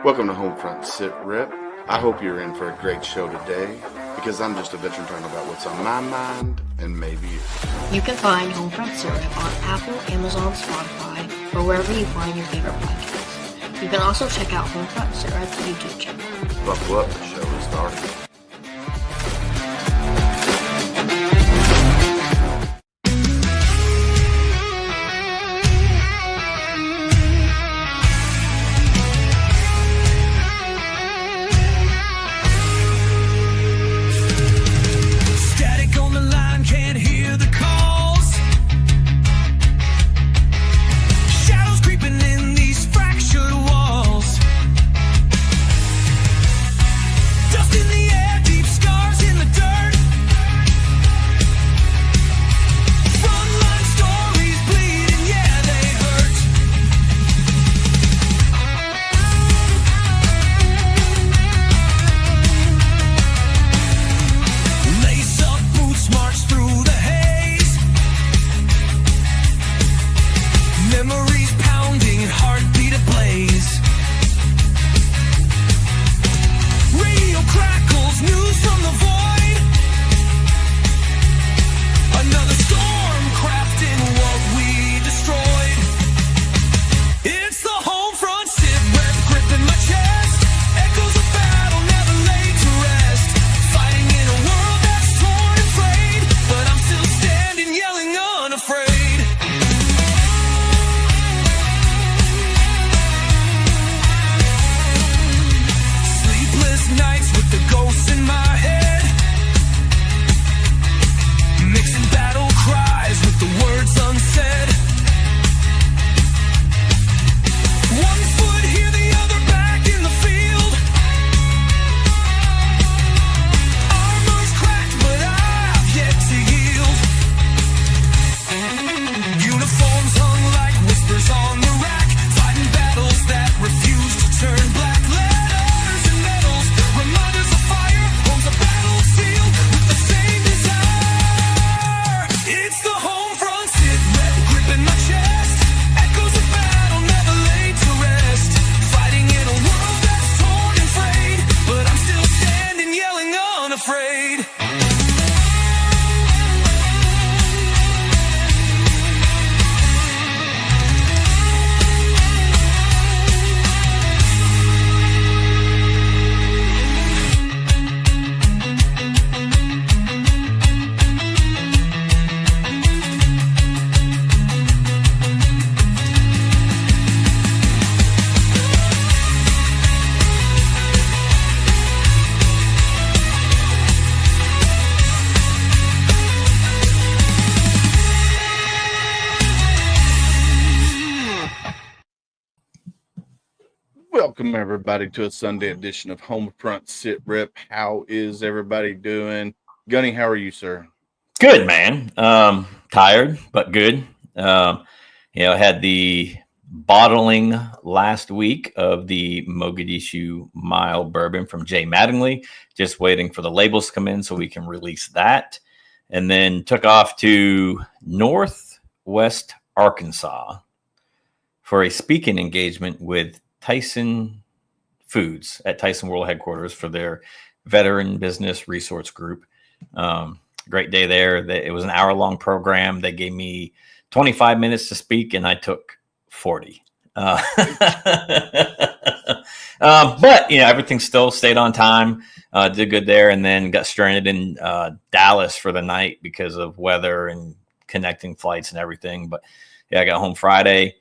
Welcome to Homefront Sitrep. I hope you're in for a great show today, because I'm just a veteran talking about what's on my mind and maybe you. You can find Homefront Sitrep on Apple, Amazon, Spotify, or wherever you find your favorite podcasts. You can also check out Homefront Sitrep's YouTube channel. Buckle up, the show is starting. Welcome, everybody, to a Sunday edition of Homefront Sitrep. How is everybody doing? Gunny, how are you, sir? Good, man. Tired, but good. I had the bottling last week of the Mogadishu mild bourbon from Jay Mattingly. Just waiting for the labels to come in so we can release that. And then took off to Northwest Arkansas for a speaking engagement with Tyson Foods at Tyson World Headquarters for their Veteran Business Resource Group. Great day there. It was an hour-long program. They gave me 25 minutes to speak, and I took 40. But everything still stayed on time. Did good there, and then got stranded in Dallas for the night because of weather and connecting flights and everything. But I got home Friday.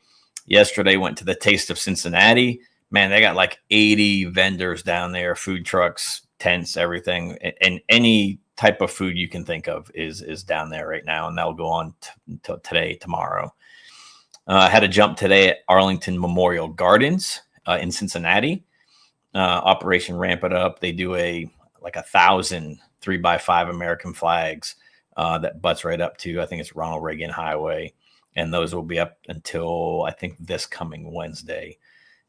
Yesterday went to the Taste of Cincinnati. Man, they got like 80 vendors down there, food trucks, tents, everything, and any type of food you can think of is down there right now, and that'll go on until today, tomorrow. I had a jump today at Arlington Memorial Gardens in Cincinnati. Operation Ramp It Up. They do a 1,000 3x5 American flags that butts right up to, I think it's Ronald Reagan Highway. And those will be up until, I think, this coming Wednesday.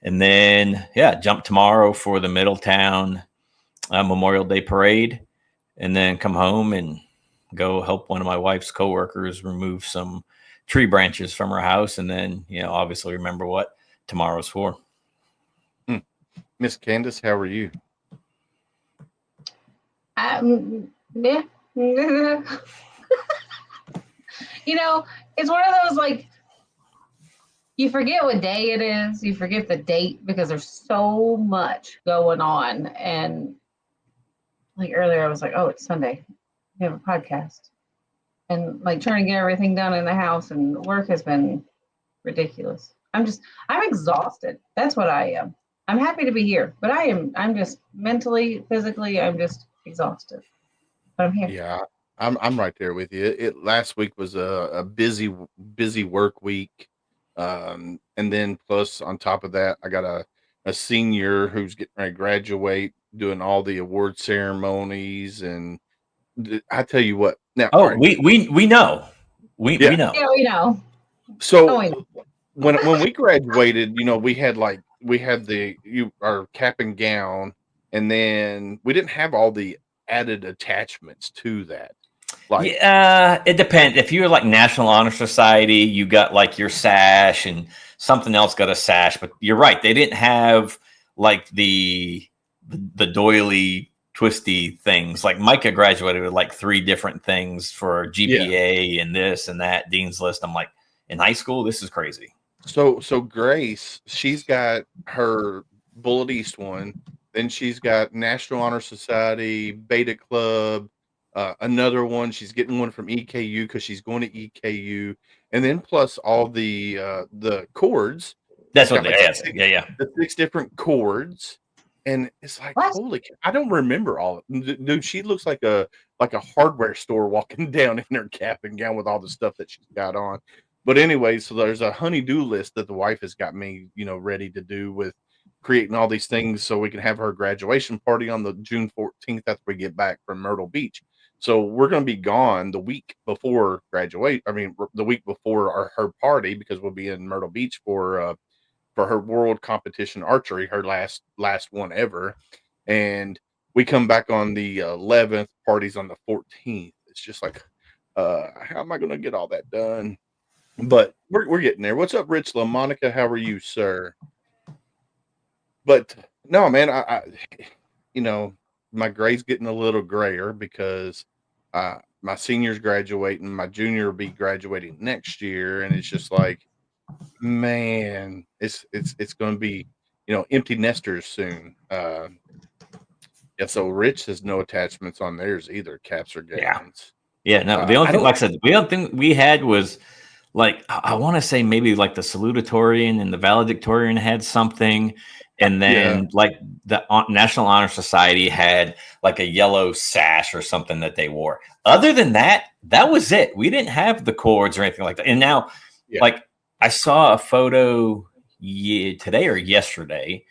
And then, jump tomorrow for the Middletown Memorial Day Parade. And then come home and go help one of my wife's coworkers remove some tree branches from her house. And then, obviously remember what tomorrow's for. Miss Candace, how are you? Yeah. It's one of those like you forget what day it is, you forget the date because there's so much going on. And like earlier, I was like, oh, it's Sunday. We have a podcast. And like trying to get everything done in the house and work has been ridiculous. I'm exhausted. That's what I am. I'm happy to be here, but I'm just mentally, physically, I'm just exhausted. But I'm here. Yeah, I'm right there with you. It last week was a busy work week. And then plus on top of that, I got a senior who's getting ready to graduate, doing all the award ceremonies, and I tell you what. Now, all Oh, right, we know. We know. Yeah, we know. so we know. when we graduated, we had our cap and gown, and then we didn't have all the added attachments to that. Like, Yeah, it depends. If you were like National Honor Society, you got like your sash, and something else got a sash. But you're right; they didn't have like the doily twisty things. Like Micah graduated with like 3 different things for GPA and this and that, Dean's List. I'm like, in high school, this is crazy. So Grace, she's got her Bullet East one, then she's got National Honor Society, Beta Club, another one. She's getting one from EKU because she's going to EKU, and then plus all the chords. That's She's what got they like asked. Yeah. the 6 different chords, and it's like, What? holy cow, I don't remember all. Dude, she looks like a hardware store walking down in her cap and gown with all the stuff that she's got on. But anyway, so there's a honey-do list that the wife has got me, ready to do with creating all these things so we can have her graduation party on the June 14th after we get back from Myrtle Beach. So we're going to be gone the week before graduate. I mean, the week before her party, because we'll be in Myrtle Beach for her world competition archery, her last one ever. And we come back on the 11th, parties on the 14th. It's just like, how am I going to get all that done? But we're getting there. What's up, Rich LaMonica? How are you, sir? But no, man, I my gray's getting a little grayer because my senior's graduating, my junior will be graduating next year, and it's just like, man, it's going to be empty nesters soon. Yeah, so Rich has no attachments on theirs either, caps or gowns. Yeah, no. The only thing, like I said, the only thing we had was like I want to say maybe like the salutatorian and the valedictorian had something, and then like the National Honor Society had like a yellow sash or something that they wore. Other than that, that was it. We didn't have the cords or anything like that. And now, like I saw a photo today or yesterday.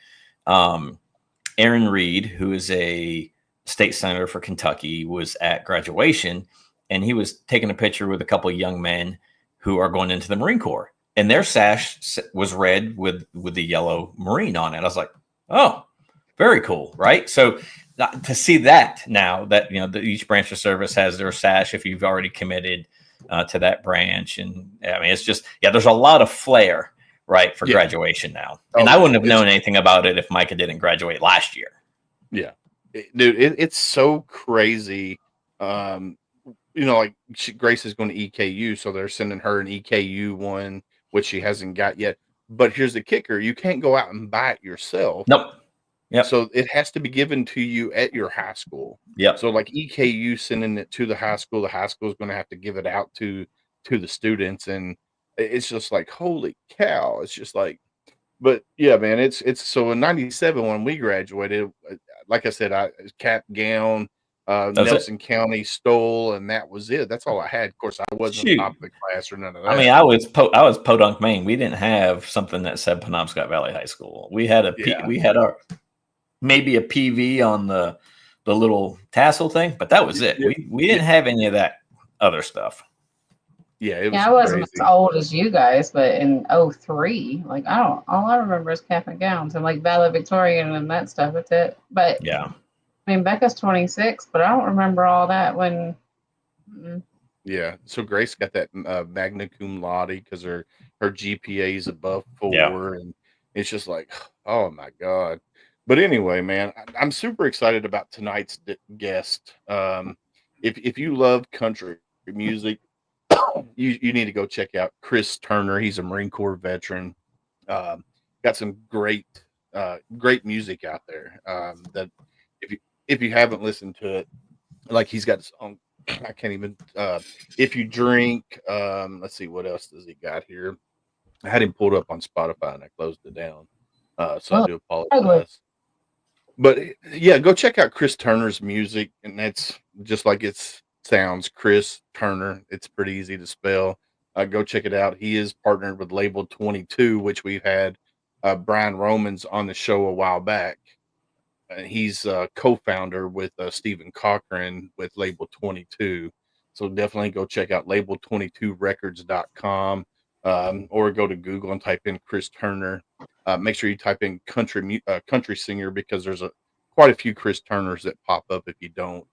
Aaron Reed, who is a state senator for Kentucky, was at graduation, and he was taking a picture with a couple of young men who are going into the Marine Corps, and their sash was red with the yellow Marine on it. I was like, oh, very cool, right? So to see that now that each branch of service has their sash if you've already committed to that branch, and I mean it's just there's a lot of flair. Right, for graduation now. And I wouldn't have known anything about it if Micah didn't graduate last year. Yeah. Dude, it's so crazy. Like Grace is going to EKU, so they're sending her an EKU one, which she hasn't got yet. But here's the kicker. You can't go out and buy it yourself. Nope. Yep. So it has to be given to you at your high school. Yep. So like EKU the high school is going to have to give it out to the students, and it's just like, holy cow. It's just like, but yeah, man, it's so in 97 when we graduated, like I said, cap, gown, Nelson County stole, and that was it. That's all I had. Of course, I wasn't top of the class or none of that. I mean, I was Podunk, Maine. We didn't have something that said Penobscot Valley High School. We had we had maybe a PV on the little tassel thing, but that was it. We didn't have any of that other stuff. Yeah, I wasn't as old as you guys, but in 03, like all I remember is cap and gowns and like valedictorian and that stuff. That's it. But I mean, Becca's 26, but I don't remember all that when. Yeah, so Grace got that magna cum laude because her GPA is above 4, and it's just like, oh my god. But anyway, man, I'm super excited about tonight's guest. If you love country music, you need to go check out Chris Turner. He's a Marine Corps veteran. Got some great music out there. That if you haven't listened to it, like he's got his own. I can't even. If you drink, let's see what else does he got here. I had him pulled up on Spotify and I closed it down. So I do apologize. But yeah, go check out Chris Turner's music, and that's just like it sounds. Chris Turner. It's pretty easy to spell. Go check it out. He is partnered with Label 22, which we've had Brian Romans on the show a while back. And he's co-founder with Stephen Cochran with Label 22. So definitely go check out label22records.com or go to Google and type in Chris Turner. Make sure you type in country singer, because there's quite a few Chris Turners that pop up if you don't.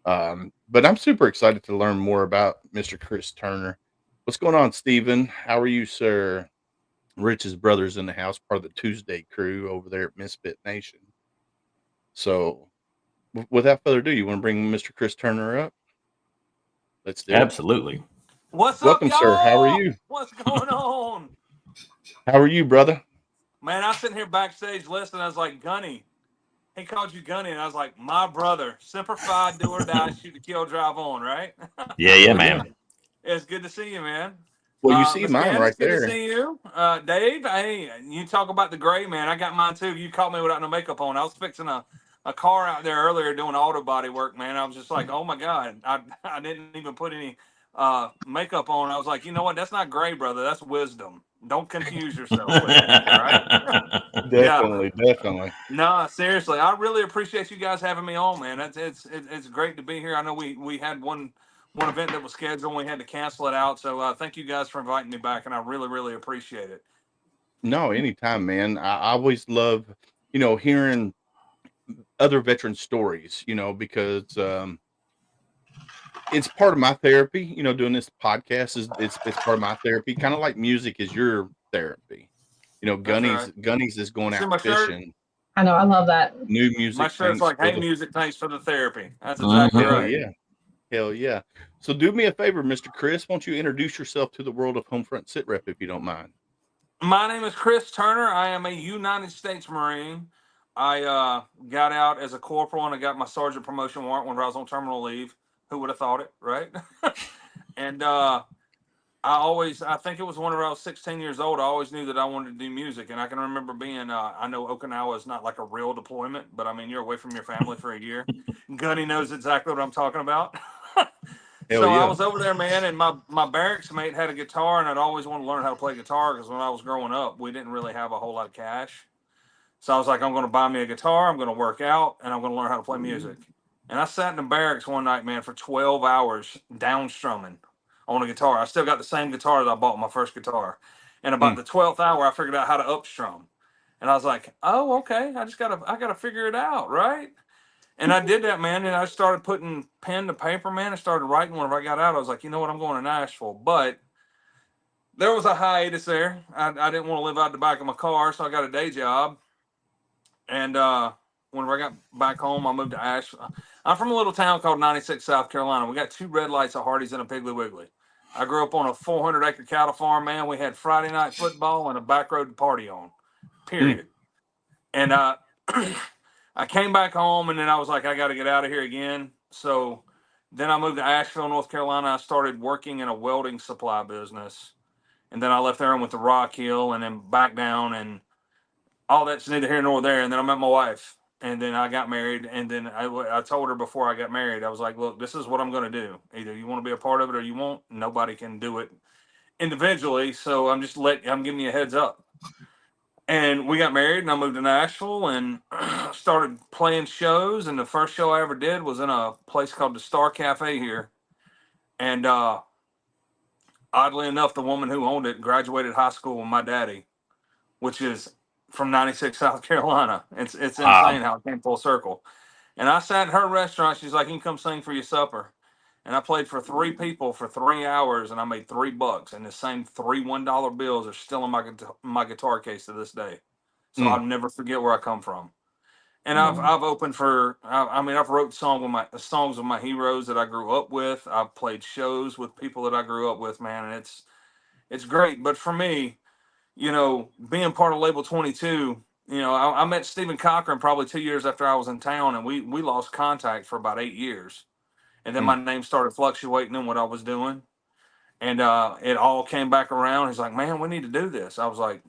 But I'm super excited to learn more about Mr. Chris Turner. What's going on, Stephen? How are you, sir? Rich's brother's in the house, part of the Tuesday crew over there at Misfit Nation. So without further ado, you want to bring Mr. Chris Turner up? Let's do it. Absolutely. What's Welcome, up, y'all? sir. How are you? What's going on? How are you, brother? Man, I was sitting here backstage listening. I was like, Gunny. He called you Gunny, and I was like, my brother. Semper Fi, do or die, shoot to kill, drive on, right? Yeah, man. It's good to see you, man. Well, you see mine right there. Good to see you. Dave, hey, you talk about the gray, man. I got mine too. You caught me without no makeup on. I was fixing a car out there earlier doing auto body work, man. I was just like, oh my God. I didn't even put any makeup on. I was like, you know what? That's not gray, brother. That's wisdom. Don't confuse yourself with it, right? Definitely. No, seriously. I really appreciate you guys having me on, man. It's great to be here. I know we had one event that was scheduled and we had to cancel it out. So thank you guys for inviting me back, and I really, really appreciate it. No, anytime, man. I always love, hearing other veteran stories, because it's part of my therapy. Doing this podcast it's part of my therapy, kind of like music is your therapy. Gunny's is going out fishing. I know, I love that. New music. My shirt's like, hey, music, thanks for the therapy. That's exactly right. Hell yeah. So do me a favor, Mr. Chris. Won't you introduce yourself to the world of Homefront Sitrep, if you don't mind? My name is Chris Turner. I am a United States Marine. I got out as a corporal, and I got my sergeant promotion warrant when I was on terminal leave. Who would have thought it, right? And I think it was whenever I was 16 years old, I always knew that I wanted to do music. And I can remember being, I know Okinawa is not like a real deployment, but I mean, you're away from your family for a year. Gunny knows exactly what I'm talking about. I was over there, man, and my barracks mate had a guitar, and I'd always wanted to learn how to play guitar because when I was growing up, we didn't really have a whole lot of cash. So I was like, I'm going to buy me a guitar, I'm going to work out, and I'm going to learn how to play music. And I sat in the barracks one night, man, for 12 hours down strumming on a guitar. I still got the same guitar that I bought my first guitar. And about the 12th hour, I figured out how to up strum. And I was like, oh, okay, I gotta figure it out, right? And I did that, man, and I started putting pen to paper, man. I started writing whenever I got out. I was like, you know what, I'm going to Nashville. But there was a hiatus there. I didn't want to live out the back of my car, so I got a day job. And whenever I got back home, I moved to Asheville. I'm from a little town called 96, South Carolina. We got 2 red lights, a Hardee's, and a Piggly Wiggly. I grew up on a 400-acre cattle farm, man. We had Friday night football and a back road to party on, period. And I came back home, and then I was like, I got to get out of here again. So then I moved to Asheville, North Carolina. I started working in a welding supply business. And then I left there and went to Rock Hill and then back down, and all that's neither here nor there. And then I met my wife. And then I got married, and then I told her before I got married, I was like, look, this is what I'm going to do. Either you want to be a part of it or you won't. Nobody can do it individually, so I'm giving you a heads up. And we got married, and I moved to Nashville and started playing shows, and the first show I ever did was in a place called the Star Cafe here. And oddly enough, the woman who owned it graduated high school with my daddy, which is from 96, South Carolina. It's insane how it came full circle. And I sat in her restaurant. She's like, you can come sing for your supper. And I played for 3 people for 3 hours, and I made $3. And the same 3 $1 bills are still in my guitar case to this day. So I'll never forget where I come from. And I've opened for. I mean, I've wrote songs with my heroes that I grew up with. I've played shows with people that I grew up with, man, and it's great. But for me, being part of Label 22, I met Stephen Cochran probably 2 years after I was in town, and we lost contact for about 8 years. And then my name started fluctuating in what I was doing. And it all came back around. He's like, man, we need to do this. I was like,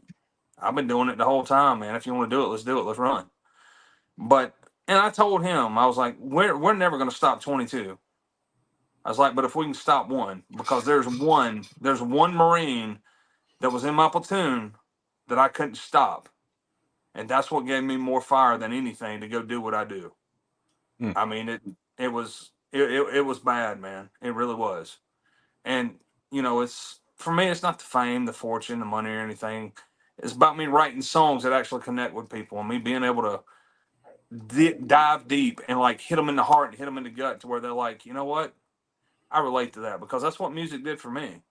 I've been doing it the whole time, man. If you want to do it, let's do it. Let's run. And I told him, I was like, we're never going to stop 22. I was like, but if we can stop one, because there's one Marine that was in my platoon that I couldn't stop. And that's what gave me more fire than anything to go do what I do. I mean, it was bad, man. It really was. And, it's, for me, it's not the fame, the fortune, the money or anything. It's about me writing songs that actually connect with people and me being able to dive deep and like hit them in the heart and hit them in the gut to where they're like, you know what? I relate to that, because that's what music did for me.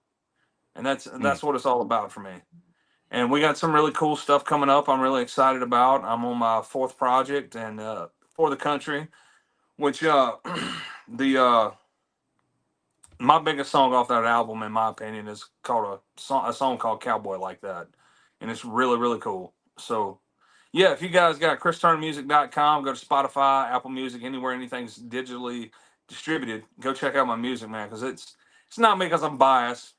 And that's what it's all about for me. And we got some really cool stuff coming up I'm really excited about. I'm on my 4th project and for the country, which my biggest song off that album, in my opinion, is called a song called Cowboy Like That. And it's really, really cool. So, yeah, if you guys got ChrisTurnerMusic.com, go to Spotify, Apple Music, anywhere anything's digitally distributed, go check out my music, man, because it's not because I'm biased,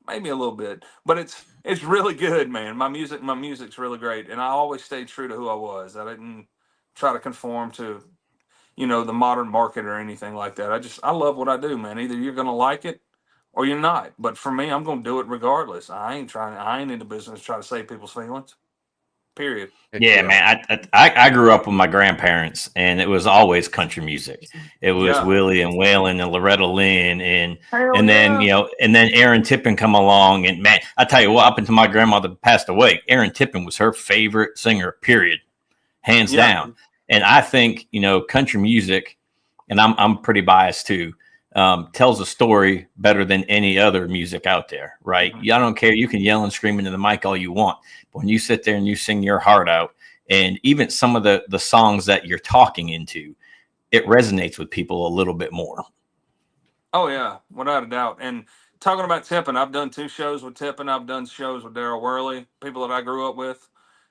maybe a little bit, but it's really good, man. My music's really great, and I always stayed true to who I was. I didn't try to conform to the modern market or anything like that. I love what I do, man. Either you're gonna like it or you're not. But for me, I'm gonna do it regardless. I ain't in the business to try to save people's feelings. Period. Yeah, man. I grew up with my grandparents, and it was always country music. It was Willie and Waylon and Loretta Lynn, and then Aaron Tippin come along, and man, I tell you what, up until my grandmother passed away, Aaron Tippin was her favorite singer. Period, hands down. And I think country music, and I'm pretty biased too, tells a story better than any other music out there, right? I don't care. You can yell and scream into the mic all you want. But when you sit there and you sing your heart out, and even some of the songs that you're talking into, it resonates with people a little bit more. Oh, yeah, without a doubt. And talking about Tippin, I've done 2 shows with Tippin. I've done shows with Darryl Worley, people that I grew up with.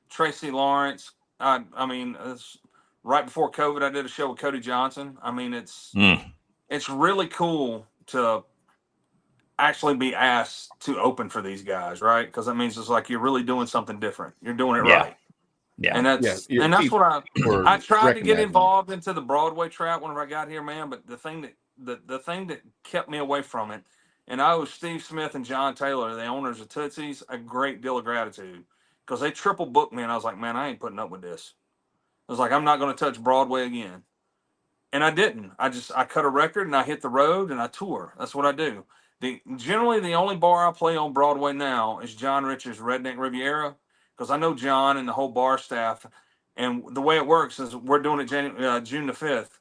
Tracy Lawrence. I mean, it's right before COVID, I did a show with Cody Johnson. I mean, it's really cool to actually be asked to open for these guys, right? Because that means it's like you're really doing something different. You're doing it right. Yeah. And that's what I tried to get involved into the Broadway trap whenever I got here, man. But the thing that kept me away from it, and I owe Steve Smith and John Taylor, the owners of Tootsie's, a great deal of gratitude, because they triple booked me, and I was like, man, I ain't putting up with this. I was like, I'm not going to touch Broadway again. And I didn't. I cut a record and I hit the road and I tour. That's what I do. Generally, the only bar I play on Broadway now is John Rich's Redneck Riviera, because I know John and the whole bar staff. And the way it works is we're doing it June the 5th.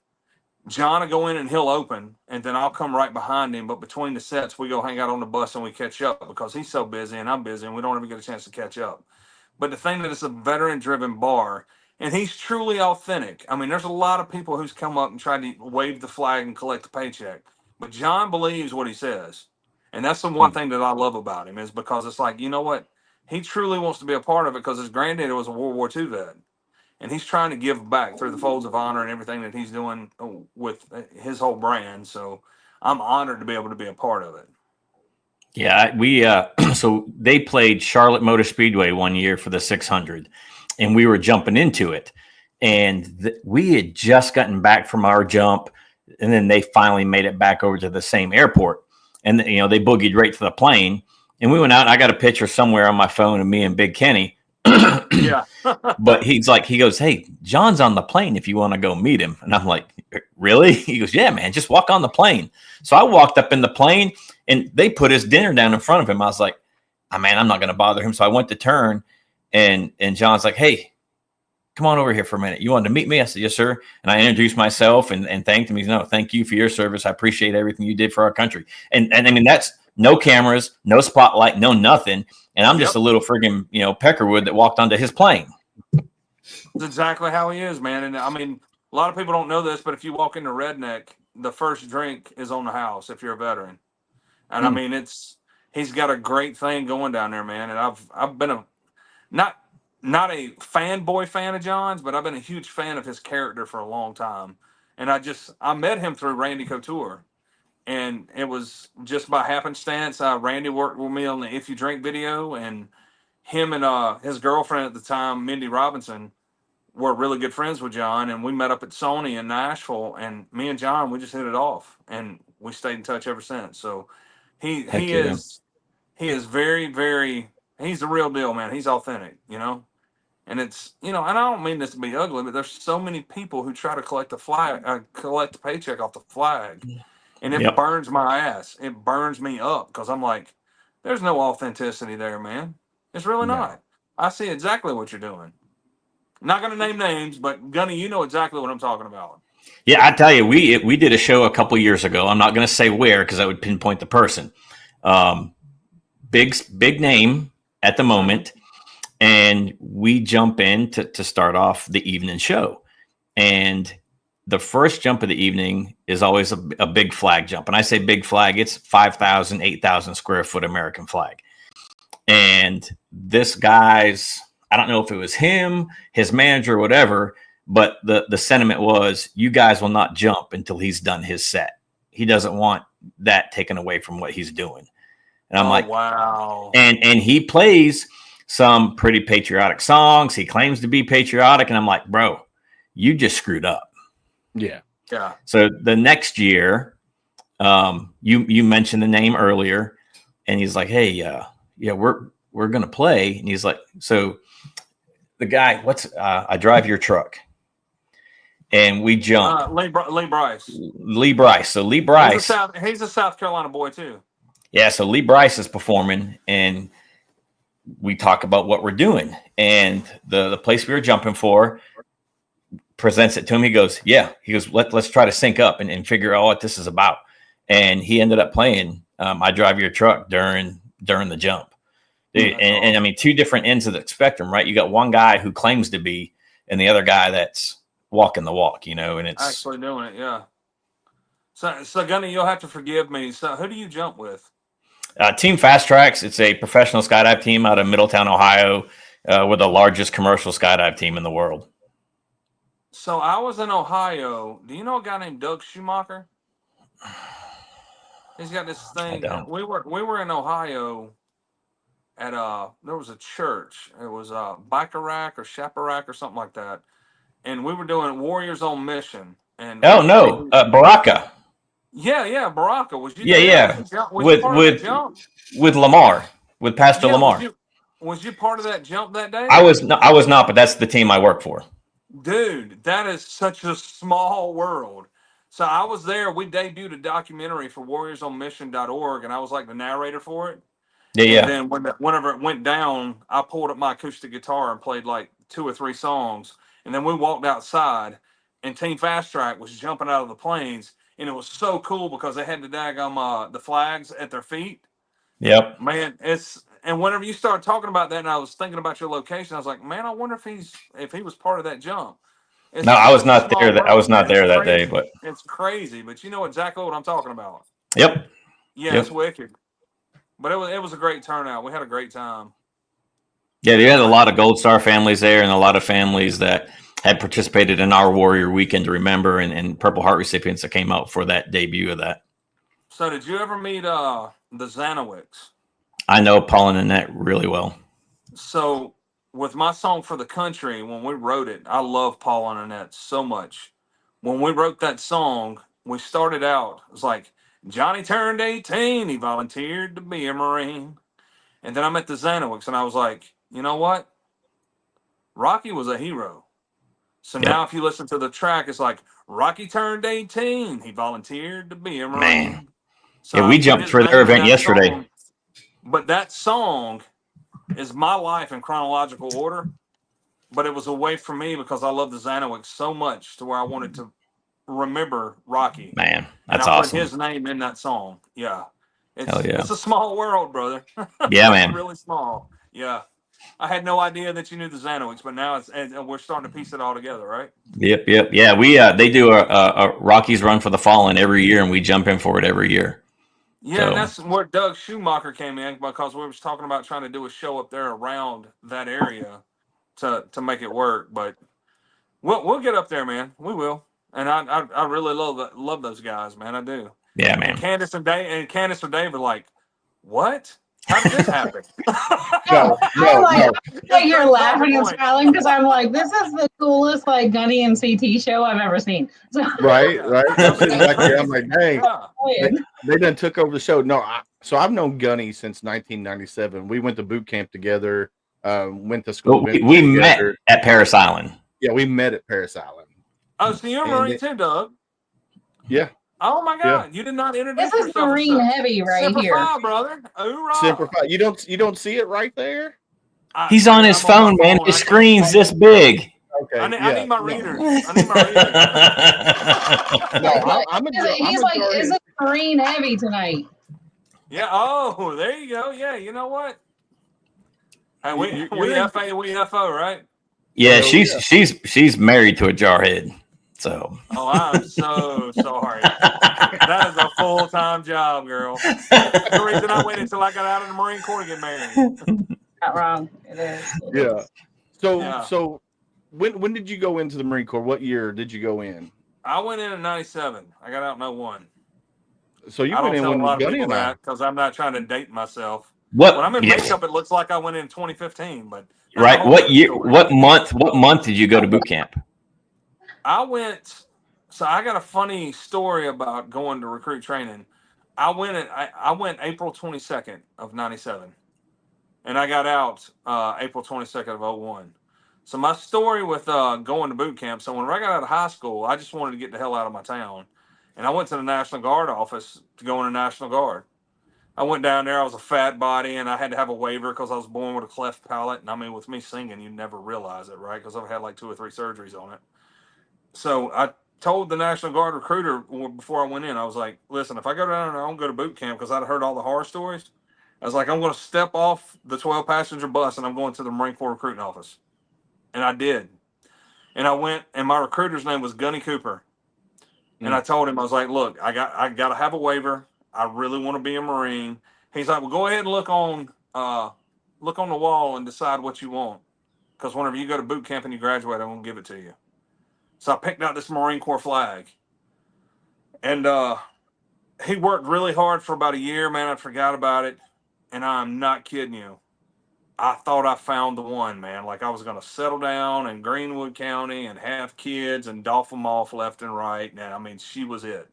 John will go in and he'll open, and then I'll come right behind him. But between the sets, we go hang out on the bus and we catch up, because he's so busy and I'm busy and we don't ever get a chance to catch up. But the thing that it's a veteran-driven bar, and he's truly authentic. I mean, there's a lot of people who's come up and tried to wave the flag and collect the paycheck. But John believes what he says. And that's the one thing that I love about him, is because it's like, you know what? He truly wants to be a part of it, because his granddaddy was a World War II vet. And he's trying to give back through the Folds of Honor and everything that he's doing with his whole brand. So I'm honored to be able to be a part of it. Yeah, we so they played Charlotte Motor Speedway one year for the 600. And we were jumping into it, and we had just gotten back from our jump, and then they finally made it back over to the same airport, and they boogied right to the plane, and we went out, and I got a picture somewhere on my phone of me and Big Kenny. Yeah. But he goes, hey, John's on the plane if you want to go meet him. And I'm like, really? He goes, yeah, man, just walk on the plane. So I walked up in the plane, and they put his dinner down in front of him. I was like, oh, man, I'm not going to bother him. So I went to turn. And John's like, hey, come on over here for a minute. You wanted to meet me? I said, yes, sir. And I introduced myself and thanked him. He's no, thank you for your service. I appreciate everything you did for our country. And I mean, that's no cameras, no spotlight, no nothing. And I'm just a little friggin', peckerwood that walked onto his plane. That's exactly how he is, man. And I mean, a lot of people don't know this, but if you walk into Redneck, the first drink is on the house if you're a veteran. And I Mm. mean, he's got a great thing going down there, man. And I've been not not a fanboy fan of John's, but I've been a huge fan of his character for a long time. And I met him through Randy Couture, and it was just by happenstance. Randy worked with me on the If You Drink video, and him and his girlfriend at the time, Mindy Robinson, were really good friends with John, and we met up at Sony in Nashville, and me and John, we just hit it off, and we stayed in touch ever since. So he Heck he yeah. is he is very, he's the real deal, man. He's authentic, you know. And it's, and I don't mean this to be ugly, but there's so many people who try to collect the flag, collect the paycheck off the flag, and it Yep. burns my ass. It burns me up because I'm like, there's no authenticity there, man. It's really No. not. I see exactly what you're doing. Not going to name names, but Gunny, you know exactly what I'm talking about. Yeah, I tell you, we did a show a couple years ago. I'm not going to say where because I would pinpoint the person. Big name at the moment, and we jump in to start off the evening show. And the first jump of the evening is always a big flag jump. And I say big flag, it's 5,000, 8,000 square foot American flag. And this guy's, I don't know if it was him, his manager, or whatever, but the sentiment was, you guys will not jump until he's done his set. He doesn't want that taken away from what he's doing. And I'm like, wow. And he plays some pretty patriotic songs. He claims to be patriotic. And I'm like, bro, you just screwed up. Yeah. Yeah. So the next year, you mentioned the name earlier, and he's like, hey, yeah, we're going to play. And he's like, so the guy, I drive your truck. And we jump. Lee Bryce. Lee Bryce. So Lee Bryce. He's a South Carolina boy too. Yeah. So Lee Bryce is performing, and we talk about what we're doing. And the place we were jumping for presents it to him. He goes, let's try to sync up and figure out what this is about. And he ended up playing I Drive Your Truck during the jump. And I mean, two different ends of the spectrum, right? You got one guy who claims to be, and the other guy that's walking the walk, and it's actually doing it. Yeah. So Gunny, you'll have to forgive me. So who do you jump with? Team Fast Tracks. It's a professional skydive team out of Middletown, Ohio. We're the largest commercial skydive team in the world. So I was in Ohio. Do you know a guy named Doug Schumacher? He's got this thing. We were in Ohio at there was a church. It was Bacharach or Chaparral or something like that. And we were doing Warriors on Mission. And Baraka. Yeah, Baraka. Was you? Yeah. With Lamar, with Pastor Lamar. Was you part of that jump that day? I was not, but that's the team I work for. Dude, that is such a small world. So I was there. We debuted a documentary for warriorsonmission.org, and I was like the narrator for it. Yeah. And then whenever it went down, I pulled up my acoustic guitar and played like 2 or 3 songs. And then we walked outside, and Team Fast Track was jumping out of the planes. And it was so cool because they had the flags at their feet. Yep. Man, and whenever you started talking about that, and I was thinking about your location, I was like, man, I wonder if he was part of that jump. No, I was not there. I was not there that day, but it's crazy. But you know exactly what I'm talking about. Yep. Yeah, It's wicked. But it was a great turnout. We had a great time. Yeah, they had a lot of Gold Star families there, and a lot of families that had participated in our Warrior Weekend to Remember, and Purple Heart recipients that came out for that debut of that. So did you ever meet the Zanowicks? I know Paul and Annette really well. So with my song For the Country, when we wrote it, I love Paul and Annette so much. When we wrote that song, we started out, it was like, Johnny turned 18, he volunteered to be a Marine. And then I met the Zanowicks, and I was like, you know what? Rocky was a hero. So now if you listen to the track, it's like, Rocky turned 18, he volunteered to be a Marine. Man. So yeah, we jumped for their event yesterday. Song, but that song is my life in chronological order. But it was a way for me because I love the Zanowicks so much to where I wanted to remember Rocky. Man, that's and I awesome. Put his name in that song. Yeah. Hell yeah. It's a small world, brother. Yeah, man. Really small. Yeah. I had no idea that you knew the Zanowicks, but now and we're starting to piece it all together, right? Yep. Yeah, we they do a Rockies Run for the Fallen every year, and we jump in for it every year. Yeah, So. and that's where Doug Schumacher came in because we was talking about trying to do a show up there around that area to make it work. But we'll get up there, man. We will. And I really love those guys, man. I do. Yeah, man. And Candace or Dave are like, what? How did this happen? No. Like you're laughing and smiling because I'm like, this is the coolest like Gunny and CT show I've ever seen. So, Right. I'm sitting back there. I'm like, dang, Yeah. they done took over the show. No, so I've known Gunny since 1997. We went to boot camp together. Went to school. We met at Paris Island. Yeah, we met at Paris Island. Oh, so you're a Marine too, Doug? Yeah. Oh my God! You did not introduce this is yourself. Marine heavy right Semper here. Fi, brother. Hoorah. Semper Fi. You don't see it right there? He's on his phone, man. His screen's this big. Okay. I need my readers. No, Is it Marine heavy tonight? Yeah. Oh, there you go. Yeah. You know what? Hey, we FO, right? Yeah, she's married to a jarhead. So. Oh, I'm so sorry. That is a full-time job, girl. That's the reason I waited until I got out of the Marine Corps to get married. Not wrong. It is. So when did you go into the Marine Corps? What year did you go in? I went in 97. I got out in 01. So you went in when Gunny and I, because I'm not trying to date myself. When I'm in makeup, it looks like I went in 2015, but right. What year? What month did you go to boot camp? I went. So I got a funny story about going to recruit training. I went April 22nd of 97, and I got out April 22nd of 01. So my story with going to boot camp. So when I got out of high school, I just wanted to get the hell out of my town, and I went to the National Guard office to go in the National Guard. I went down there. I was a fat body, and I had to have a waiver because I was born with a cleft palate. And I mean, with me singing, you never realize it, right? Because I've had like 2 or 3 surgeries on it. So I told the National Guard recruiter before I went in, I was like, listen, if I go down there, I don't go to boot camp because I'd heard all the horror stories. I was like, I'm going to step off the 12-passenger bus and I'm going to the Marine Corps recruiting office. And I did. And I went, and my recruiter's name was Gunny Cooper. And I told him, I was like, look, I got to have a waiver. I really want to be a Marine. He's like, well, go ahead and look on the wall and decide what you want. Because whenever you go to boot camp and you graduate, I'm going to give it to you. So I picked out this Marine Corps flag. And he worked really hard for about a year, man. I forgot about it. And I'm not kidding you. I thought I found the one, man. Like I was going to settle down in Greenwood County and have kids and doff them off left and right. And I mean, she was it.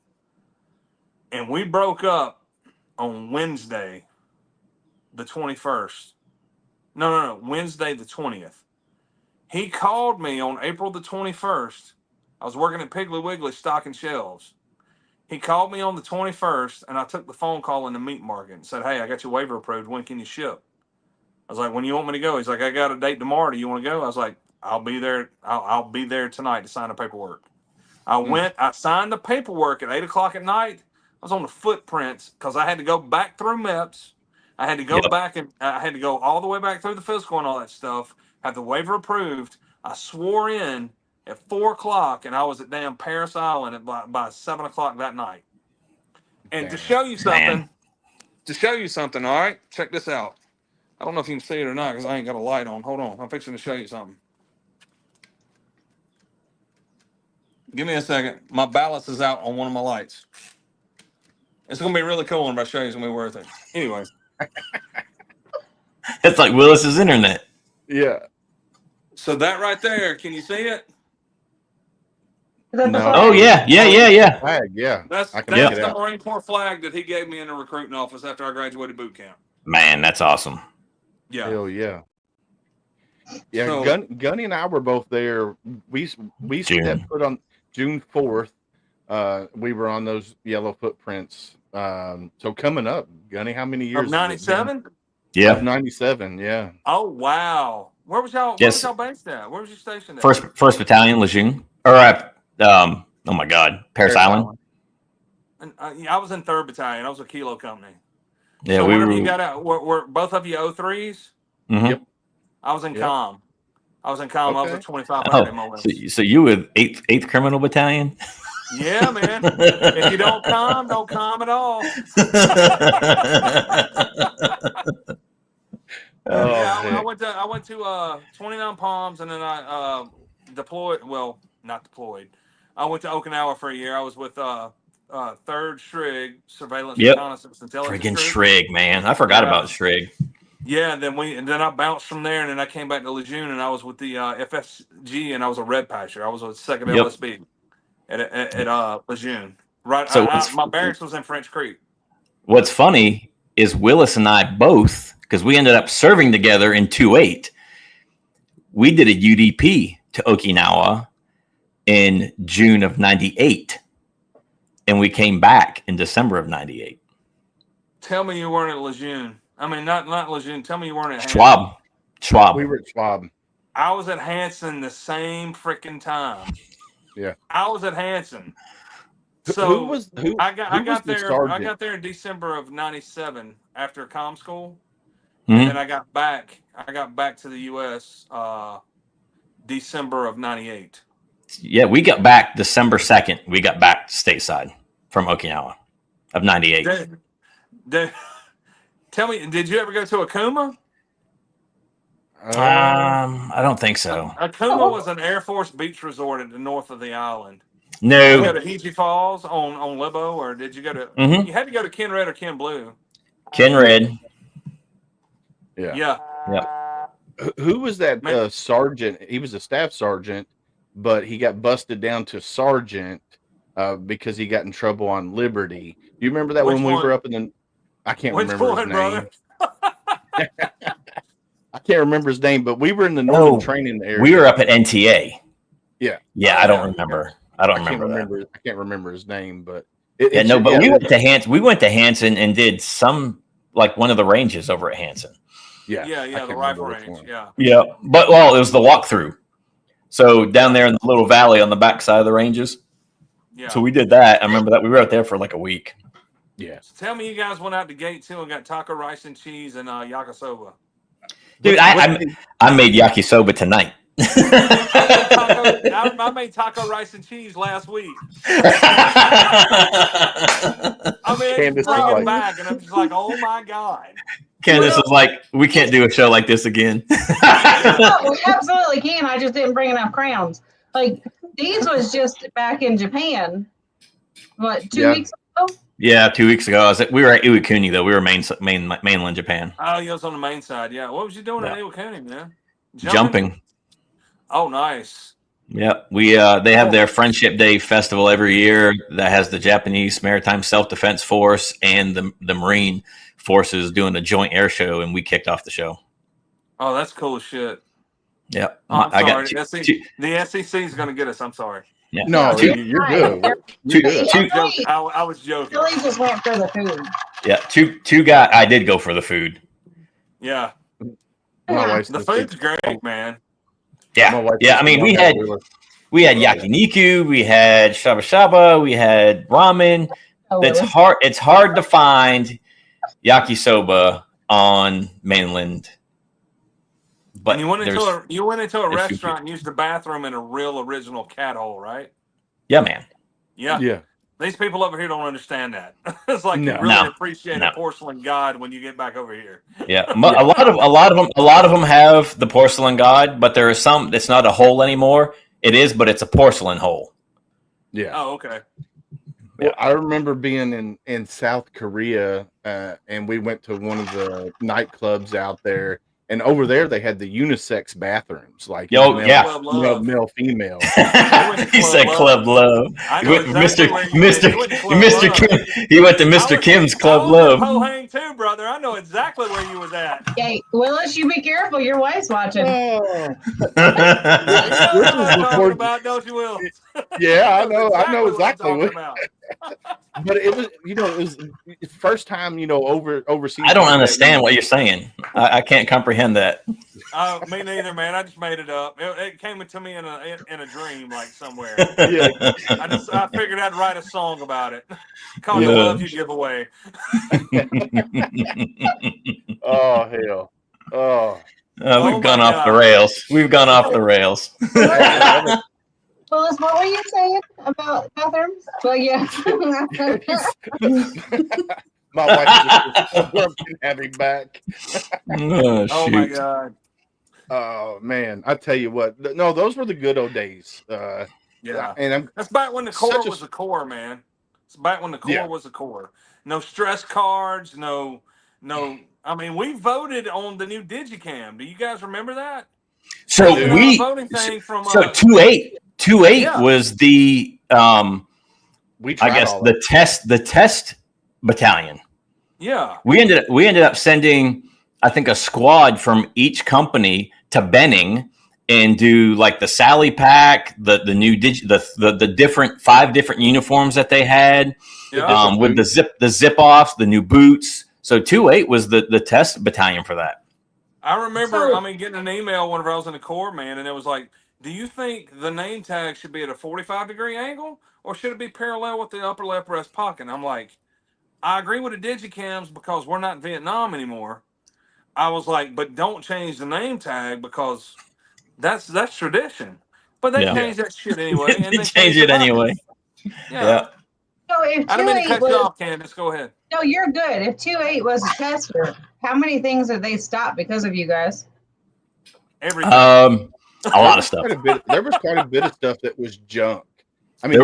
And we broke up on Wednesday, the 21st. No, Wednesday, the 20th. He called me on April the 21st. I was working at Piggly Wiggly stocking shelves. He called me on the 21st, and I took the phone call in the meat market and said, hey, I got your waiver approved. When can you ship? I was like, when do you want me to go? He's like, I got a date tomorrow. Do you want to go? I was like, I'll be there. I'll be there tonight to sign the paperwork. I went. I signed the paperwork at 8 o'clock at night. I was on the footprints because I had to go back through MEPS. I had to go back and I had to go all the way back through the physical and all that stuff. Have the waiver approved. I swore in at 4 o'clock, and I was at damn Paris Island by 7 o'clock that night. And to show you something, all right, check this out. I don't know if you can see it or not because I ain't got a light on. Hold on, I'm fixing to show you something. Give me a second. My ballast is out on one of my lights. It's gonna be really cool when I show you. It's gonna be worth it. Anyway, It's like Willis's internet. Yeah. so that right there, can you see it? No. Oh yeah. Flag, yeah. That's I can make it the out. Marine Corps flag that he gave me in the recruiting office after I graduated boot camp. Man, that's awesome. Yeah. Hell yeah. Yeah, So- Gunny and I were both there. We June. stepped foot on June 4th. We were on those yellow footprints. So coming up, Gunny, how many years? Of 97? Yeah. Of 97, yeah. Oh wow. Where was y'all? Yes. Where was y'all based at? Where was you stationed at? First Battalion, Lejeune. Or oh my God, Paris Island. And, I was in 3rd Battalion. I was a Kilo company. Yeah, so we whenever were. you got out, were both of you 03s? Mhm. Yep. I was in Yep. Com. I was in Com. I was Okay. at 2500 in Oh, Moline. so you with 8th Criminal Battalion? Yeah, man. If you don't com at all. Yeah, I heck. went to 29 Palms, and then I deployed. Well, not deployed. I went to Okinawa for a year. I was with 3rd Shrig Surveillance Yep. Reconnaissance Intelligence Friggin' Group. Shrig, man. I forgot Yeah. about Shrig. Yeah, and then I bounced from there, and then I came back to Lejeune, and I was with the FSG, and I was a Red Patcher. I was with 2nd Yep. LSB at Lejeune. Right. So My barracks was in French Creek. What's funny is Willis and I both, because we ended up serving together in 2-8. We did a UDP to Okinawa in June of 98. And we came back in December of 98. Tell me you weren't at Lejeune. I mean, not Lejeune. Tell me you weren't at Hanson. Schwab. We were at Schwab. I was at Hanson the same freaking time. Yeah. I was at Hanson. Who So was I got the there. sergeant? I got there in December of '97 after comm school, Mhm. and then I got back. I got back to the U.S. December of '98. Yeah, we got back December 2nd. We got back stateside from Okinawa of 98. Tell me, did you ever go to Akuma? I don't think so. Akuma was an Air Force beach resort at the north of the island. Did you No. go to Hiji Falls on Libo, or did you go to? Mhm. You had to go to Ken Red or Ken Blue. Ken Red. Yeah. Who was that sergeant? He was a staff sergeant, but he got busted down to sergeant because he got in trouble on Liberty. Do you remember that Which when we one? were up in the? I can't Which remember one, his name. brother? I can't remember his name, but we were in the northern Oh, training area. We were up at NTA. Yeah. Yeah, I don't remember. I don't I can't remember. remember. I can't remember his name, but But we went to Hanson. We went to Hanson and did some like one of the ranges over at Hanson. Yeah, The rifle range. Yeah. Yeah, but it was the walkthrough. So down there in the little valley on the backside of the ranges. Yeah. So we did that. I remember that we were out there for like a week. Yeah. So tell me, you guys went out to Gate 2 and got taco, rice, and cheese and yakisoba. Dude, I made yakisoba tonight. I made taco, rice, and cheese last week. I mean, Candace it's bringing like- back, and I'm just like, oh my god. Candace was like, we can't do a show like this again. No, we absolutely can. I just didn't bring enough crowns. Like, these was just back in Japan. What, 2 weeks ago? Yeah, 2 weeks ago. We were at Iwakuni, though. We were mainland Japan. Oh, you was on the main side. Yeah. What was you doing Yeah. in Iwakuni, man? Jumping. Oh, nice. Yep. They have their Friendship Day festival every year that has the Japanese Maritime Self-Defense Force and the Marine forces doing a joint air show, and we kicked off the show. Oh, that's cool as shit. Yep. Oh, I'm I sorry. got The SEC is going to get us. I'm sorry. yeah. No, Two- you're good. You're good. I was joking. Billy just went for the food. Yeah, two guys. I did go for the food. Yeah. My wife's The the food's great, man. My wife Yeah. I used mean, to we love had that. we had yakiniku, we had shaba shaba, we had ramen. Oh, It's really? hard. It's hard to find yakisoba on mainland. But And you went into a there's few restaurant and used the bathroom in a real original cat hole, right? yeah, man. Yeah. Yeah. These people over here don't understand that. It's like you No. really No. appreciate No. a porcelain god when you get back over here. Yeah, a lot of them have the porcelain god, but there are some. It's not a hole anymore. It is, but it's a porcelain hole. Yeah. Oh, okay. Well, I remember being in South Korea, and we went to one of the nightclubs out there, and over there they had the unisex bathrums, like Yo, yeah. Club Love. male, female. He said Club Love. I He know went to exactly where you went. You went to Club Mr. Love. Kim. He went to Mr. Kim's Club I was Love. at Pohang too, brother. I know exactly where you was at. Hey, Willis, you be careful. Your wife's watching. Oh, You know what I'm before- talking about, don't you, Will? yeah, I know what I'm exactly. talking about. But it was, it was the first time, overseas. I don't understand what you're saying. I can't comprehend that. Me neither, man. I just made it up. It came to me in a dream, like somewhere. Yeah. I figured I'd write a song about it. Called Yeah. The Love You Give Away. Oh hell. Oh. Oh We've gone my off the God. rails. We've gone off the rails. Willis, what were you saying about bathrooms? Well, yeah. My wife just can have him back. Oh, Oh my shoot. God. Oh man, I tell you what. No, those were the good old days. Yeah. And I'm That's back when the such core a was the core, man. It's back when the core yeah. was the core. No stress cards, no. I mean, we voted on the new Digicam. Do you guys remember that? So We did a voting thing from so 2-8 yeah. was the We I tried guess all the test battalion. Yeah. We ended up sending, I think, a squad from each company to Benning and do like the Sally pack, the new the different 5 different uniforms that they had, Yeah. with the zip offs, the new boots. So 2-8 was the test battalion for that. I remember, getting an email whenever I was in the Corps, man, and it was like, do you think the name tag should be at a 45-degree angle or should it be parallel with the upper left breast pocket? And I'm like, I agree with the digicams because we're not in Vietnam anymore. I was like, but don't change the name tag because that's tradition. But they changed that shit anyway, and They they change it anyway. Yeah. So if I didn't mean to 2-8 cut you was, off, Candace. Go ahead. no, you're good. If 2-8 was a tester, how many things did they stop because of you guys? Everything. A lot of stuff. There was quite a bit of stuff that was junk. I mean,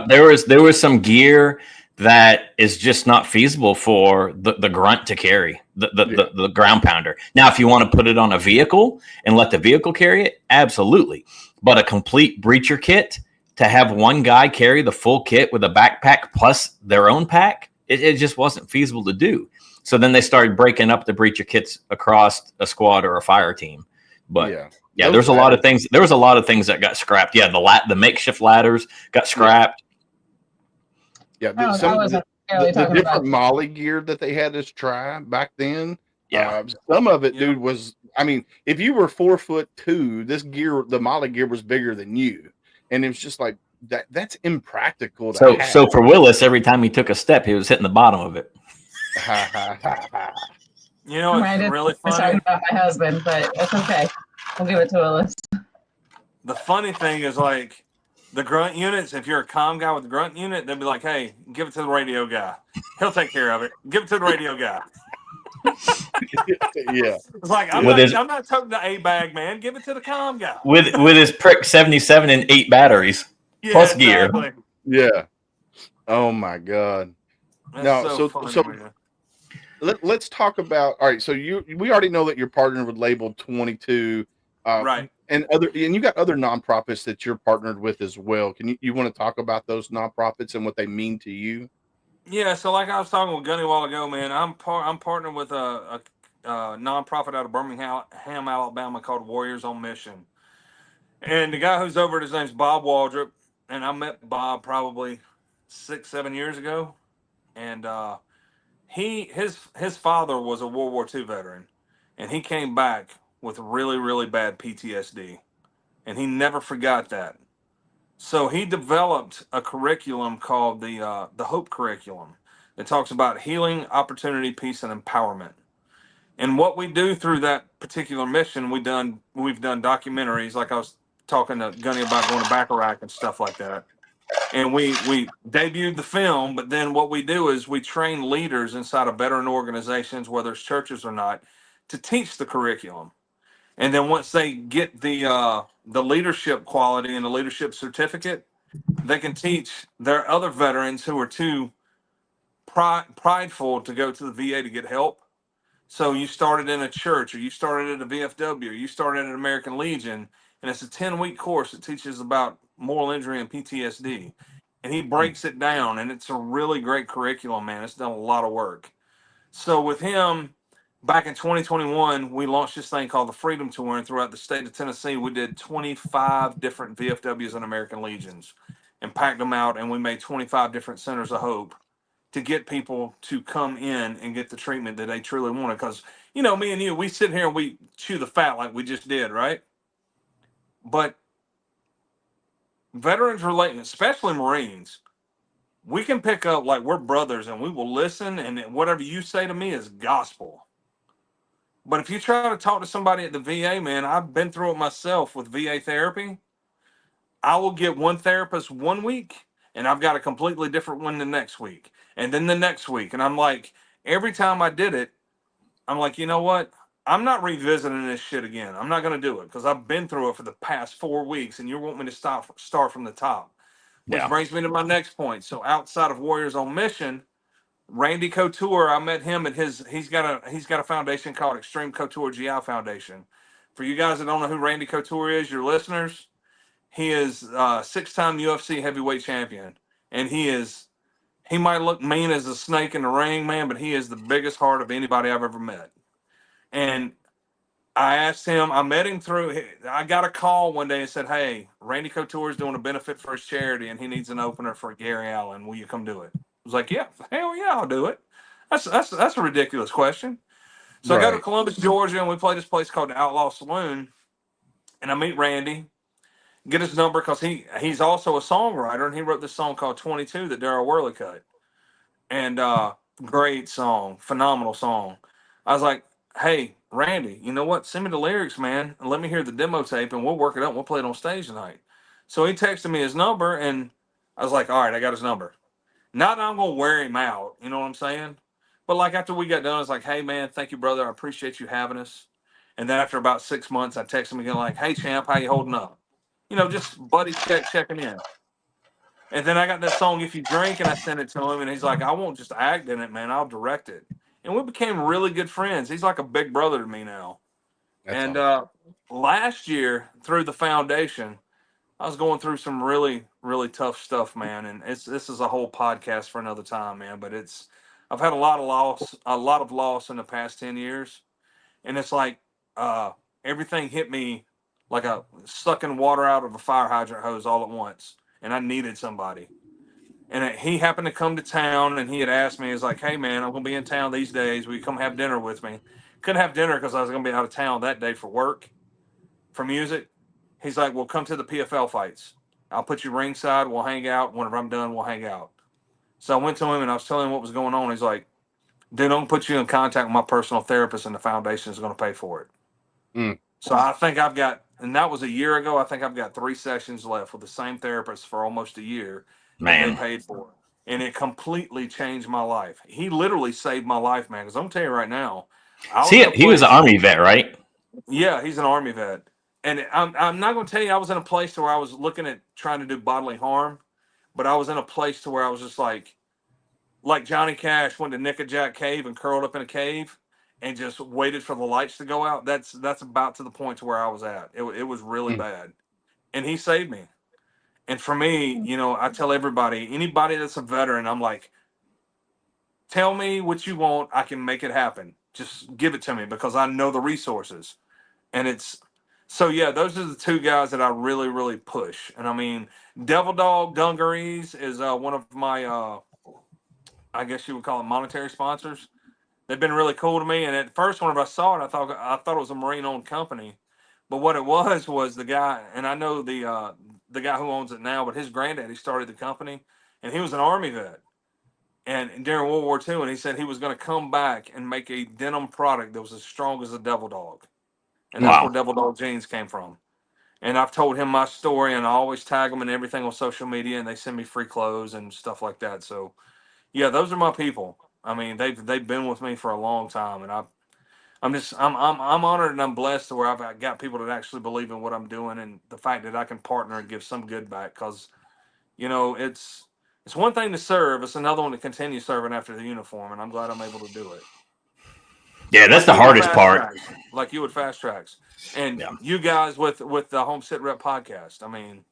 there was some gear that is just not feasible for the grunt to carry, the ground pounder. Now, if you want to put it on a vehicle and let the vehicle carry it, absolutely. But a complete breacher kit, to have one guy carry the full kit with a backpack plus their own pack, it just wasn't feasible to do. So then they started breaking up the breacher kits across a squad or a fire team. But yeah, there's a lot of things. There was a lot of things that got scrapped. Yeah, the makeshift ladders got scrapped. Yeah, the different Molly gear that they had us try back then. Yeah, some of it, dude, was. I mean, if you were 4'2", this gear, the Molly gear, was bigger than you, and it was just like that. That's impractical. So for Willis, every time he took a step, he was hitting the bottom of it. You know, it's really funny. Talking about my husband, but it's okay. We'll give it to Willis. The funny thing is, like, the grunt units, if you're a comm guy with the grunt unit, they'll be like, hey, give it to the radio guy. He'll take care of it. Give it to the radio guy. Yeah. It's like, I'm not toting the A-bag, man. Give it to the comm guy. With his prick 77 and 8 batteries. Plus gear. Yeah. Oh, my God. That's so funny, man. Let's talk about. All right, so we already know that you're partnered with Label 22, right? And you got other nonprofits that you're partnered with as well. Can you want to talk about those nonprofits and what they mean to you? Yeah, so like I was talking with Gunny a while ago, man, I'm partnered with a nonprofit out of Birmingham, Alabama called Warriors on Mission, and the guy who's over it, his name's Bob Waldrop, and I met Bob probably 6-7 years ago, and his father was a World War II veteran, and he came back with really, really bad PTSD, and he never forgot that. So he developed a curriculum called the Hope Curriculum that talks about healing, opportunity, peace, and empowerment. And what we do through that particular mission, we've done documentaries, like I was talking to Gunny about going to Bacharach and stuff like that. And we debuted the film, but then what we do is we train leaders inside of veteran organizations, whether it's churches or not, to teach the curriculum. And then once they get the leadership quality and the leadership certificate, they can teach their other veterans who are too prideful to go to the VA to get help. So you started in a church, or you started at a VFW, or you started at American Legion, and it's a 10-week course that teaches about moral injury and PTSD. And he breaks it down, and it's a really great curriculum, man. It's done a lot of work. So with him, back in 2021, we launched this thing called the Freedom Tour, and throughout the state of Tennessee, we did 25 different VFWs and American Legions and packed them out, and we made 25 different centers of hope to get people to come in and get the treatment that they truly wanted. Because, you know, me and you, we sit here and we chew the fat like we just did, right? But veterans relating, especially Marines, we can pick up like we're brothers, and we will listen, and whatever you say to me is gospel. But if you try to talk to somebody at the VA, man, I've been through it myself with VA therapy. I will get one therapist one week, and I've got a completely different one the next week, and then the next week. And I'm like, every time I did it, I'm like, you know what? I'm not revisiting this shit again. I'm not going to do it because I've been through it for the past 4 weeks, and you want me to start from the top. Which brings me to my next point. So outside of Warriors on Mission, Randy Couture, I met him at he's got a foundation called Extreme Couture GI Foundation. For you guys that don't know who Randy Couture is, your listeners, he is 6-time UFC heavyweight champion. And he might look mean as a snake in the ring, man, but he is the biggest heart of anybody I've ever met. And I met him I got a call one day and said, hey, Randy Couture is doing a benefit for his charity and he needs an opener for Gary Allen. Will you come do it? I was like, yeah, hell yeah, I'll do it. That's a ridiculous question. So I go to Columbus, Georgia, and we play this place called the Outlaw Saloon. And I meet Randy, get his number because he's also a songwriter, and he wrote this song called 22 that Darryl Worley cut. And great song, phenomenal song. I was like, hey, Randy, you know what? Send me the lyrics, man, and let me hear the demo tape, and we'll work it out. And we'll play it on stage tonight. So he texted me his number, and I was like, all right, I got his number. Not that I'm going to wear him out, you know what I'm saying? But like after we got done, I was like, hey, man, thank you, brother. I appreciate you having us. And then after about 6 months, I texted him again like, hey, champ, how you holding up? You know, just buddy checking in. And then I got that song, If You Drink, and I sent it to him, and he's like, I won't just act in it, man. I'll direct it. And we became really good friends. He's like a big brother to me now. That's awesome. Last year, through the foundation, I was going through some really, really tough stuff, man. And this is a whole podcast for another time, man. But I've had a lot of loss in the past 10 years. And it's like everything hit me like a sucking water out of a fire hydrant hose all at once. And I needed somebody. And he happened to come to town, and he had asked me, he's like, hey, man, I'm going to be in town these days. Will you come have dinner with me? Couldn't have dinner because I was going to be out of town that day for work, for music. He's like, well, come to the PFL fights. I'll put you ringside. We'll hang out. Whenever I'm done, we'll hang out. So I went to him, and I was telling him what was going on. He's like, dude, I'm going to put you in contact with my personal therapist, and the foundation is going to pay for it. Mm. So I think I've got, and that was a year ago, I think I've got 3 sessions left with the same therapist for almost a year. Man. They paid for it. And it completely changed my life. He literally saved my life, man. Because I'm going to tell you right now. He was an Army vet, right? Yeah, he's an Army vet. And I'm not going to tell you I was in a place where I was looking at trying to do bodily harm. But I was in a place to where I was just like Johnny Cash went to Nickajack Cave and curled up in a cave and just waited for the lights to go out. That's about to the point to where I was at. It was really bad. And he saved me. And for me, you know, I tell anybody that's a veteran, I'm like, tell me what you want. I can make it happen. Just give it to me because I know the resources. And so yeah, those are the 2 guys that I really, really push. And I mean, Devil Dog Dungarees is one of my, I guess you would call it monetary sponsors. They've been really cool to me. And at first, whenever I saw it, I thought it was a Marine-owned company. But what it was the guy, and I know the guy who owns it now, but his granddaddy started the company, and he was an Army vet. And during World War II, and he said he was going to come back and make a denim product that was as strong as a Devil Dog. And that's where Devil Dog jeans came from. And I've told him my story, and I always tag them and everything on social media, and they send me free clothes and stuff like that. So, yeah, those are my people. I mean, they've been with me for a long time, and I'm honored and I'm blessed to where I've got people that actually believe in what I'm doing, and the fact that I can partner and give some good back. Because, you know, it's one thing to serve, it's another one to continue serving after the uniform, and I'm glad I'm able to do it. Yeah, that's the hardest part. Like you with Fast Tracks, and you guys with the Home Sitrep podcast. I mean,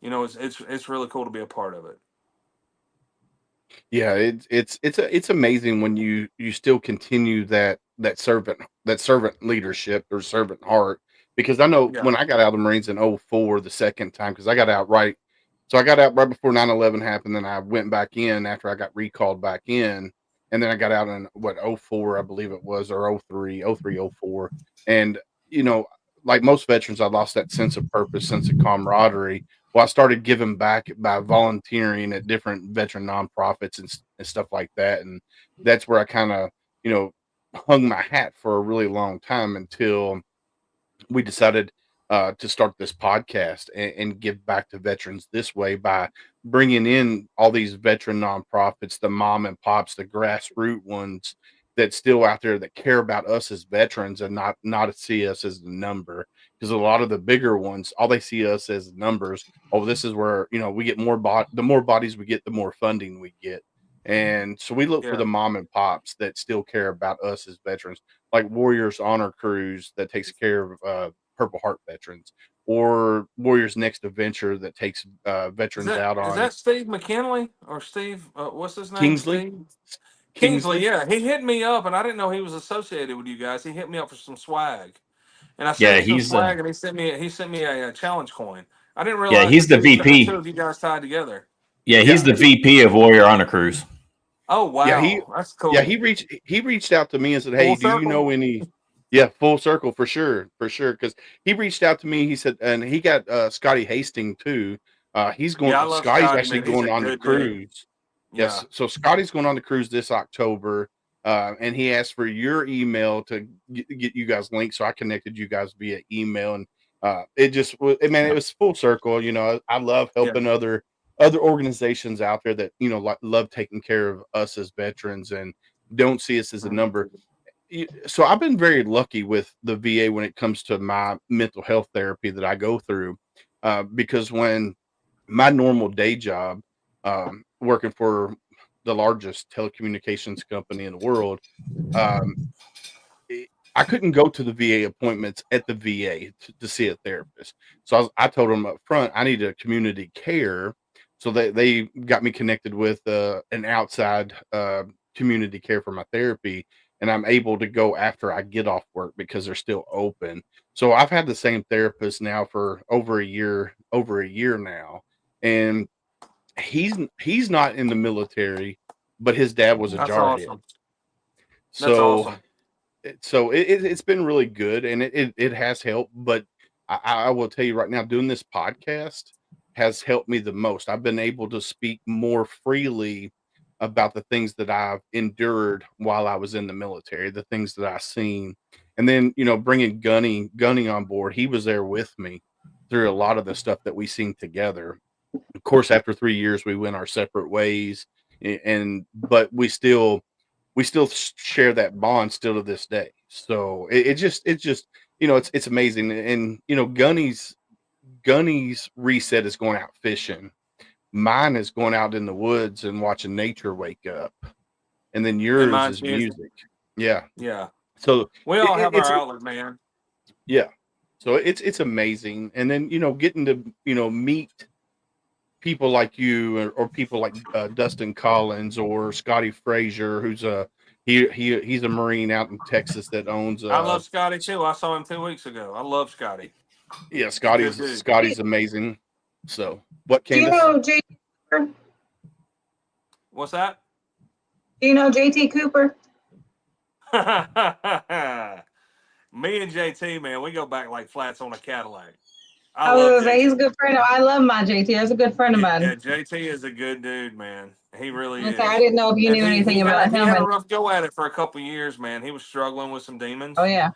you know, it's really cool to be a part of it. Yeah, it's amazing when you still continue that servant leadership or servant heart, because I know when I got out of the Marines in 2004 the second time, because I got out right before 9/11 happened, then I went back in after I got recalled back in, and then I got out in 2004 I believe it was, or 2004, and you know, like most veterans, I lost that sense of purpose, sense of camaraderie. Well, I started giving back by volunteering at different veteran nonprofits and stuff like that. And that's where I kind of, you know, hung my hat for a really long time until we decided to start this podcast and give back to veterans this way by bringing in all these veteran nonprofits, the mom and pops, the grassroots ones that still out there that care about us as veterans and not see us as a number. Because a lot of the bigger ones, all they see us as numbers. Oh, this is where we get more the more bodies we get, the more funding we get. And so we look for Yeah. the mom and pops that still care about us as veterans, like Warriors Honor Cruise that takes care of Purple Heart veterans, or Warriors Next Adventure that takes veterans out Is on that Steve McKinley or Steve? What's his name? Kingsley. Steve? Kingsley. Yeah, he hit me up, and I didn't know he was associated with you guys. He hit me up for some swag, and I sent Yeah, him some he's swag, and he sent me a challenge coin. I didn't yeah, realize he's the that the VP. two of you guys tied together. Yeah, he's the VP of Warrior Honor Cruise. Oh wow, that's cool. Yeah, he reached out to me and said, "Hey, Full do you circle. know any?" Yeah, full circle for sure. Because he reached out to me. He said, and he got Scotty Hastings too. He's going. Yeah, I love Scotty's Scotty, actually man. He's going a on the good dude. cruise. Yeah. Yes, so Scotty's going on the cruise this October, and he asked for your email to get you guys linked. So I connected you guys via email, and it just was. Man, it was full circle. I love helping other organizations out there that love taking care of us as veterans and don't see us as a number. So I've been very lucky with the VA when it comes to my mental health therapy that I go through, because when my normal day job, working for the largest telecommunications company in the world, I couldn't go to the VA appointments at the VA to see a therapist. So I told them up front, I need a community care. So they got me connected with an outside community care for my therapy. And I'm able to go after I get off work because they're still open. So I've had the same therapist now for over a year now. And he's not in the military, but his dad was a That's jarhead. awesome. So awesome. So it's been really good, and it has helped. But I will tell you right now, doing this podcast has helped me the most. I've been able to speak more freely about the things that I've endured while I was in the military, the things that I've seen, and then bringing Gunny on board. He was there with me through a lot of the stuff that we seen together. Of course, after 3 years, we went our separate ways, but we still share that bond still to this day. So it's just it's amazing. And Gunny's reset is going out fishing. Mine is going out in the woods and watching nature wake up. And then yours is music. Yeah. So we all have our outlet, man. Yeah. So it's amazing. And then getting to meet people like you or people like Dustin Collins or Scotty Frazier, who's he's a Marine out in Texas that owns. I love Scotty too. I saw him 2 weeks ago. I love Scotty. Yeah, Scotty's amazing. So what, Candace? Do you know JT Cooper? What's that? Do you know JT Cooper? Me and JT, man, we go back like flats on a Cadillac. I was say he's a good friend. I love my JT. That's a good friend of mine. Yeah, JT is a good dude, man. He really is. I didn't know if you knew anything about him. He had a rough go at it for a couple of years, man. He was struggling with some demons. Oh yeah.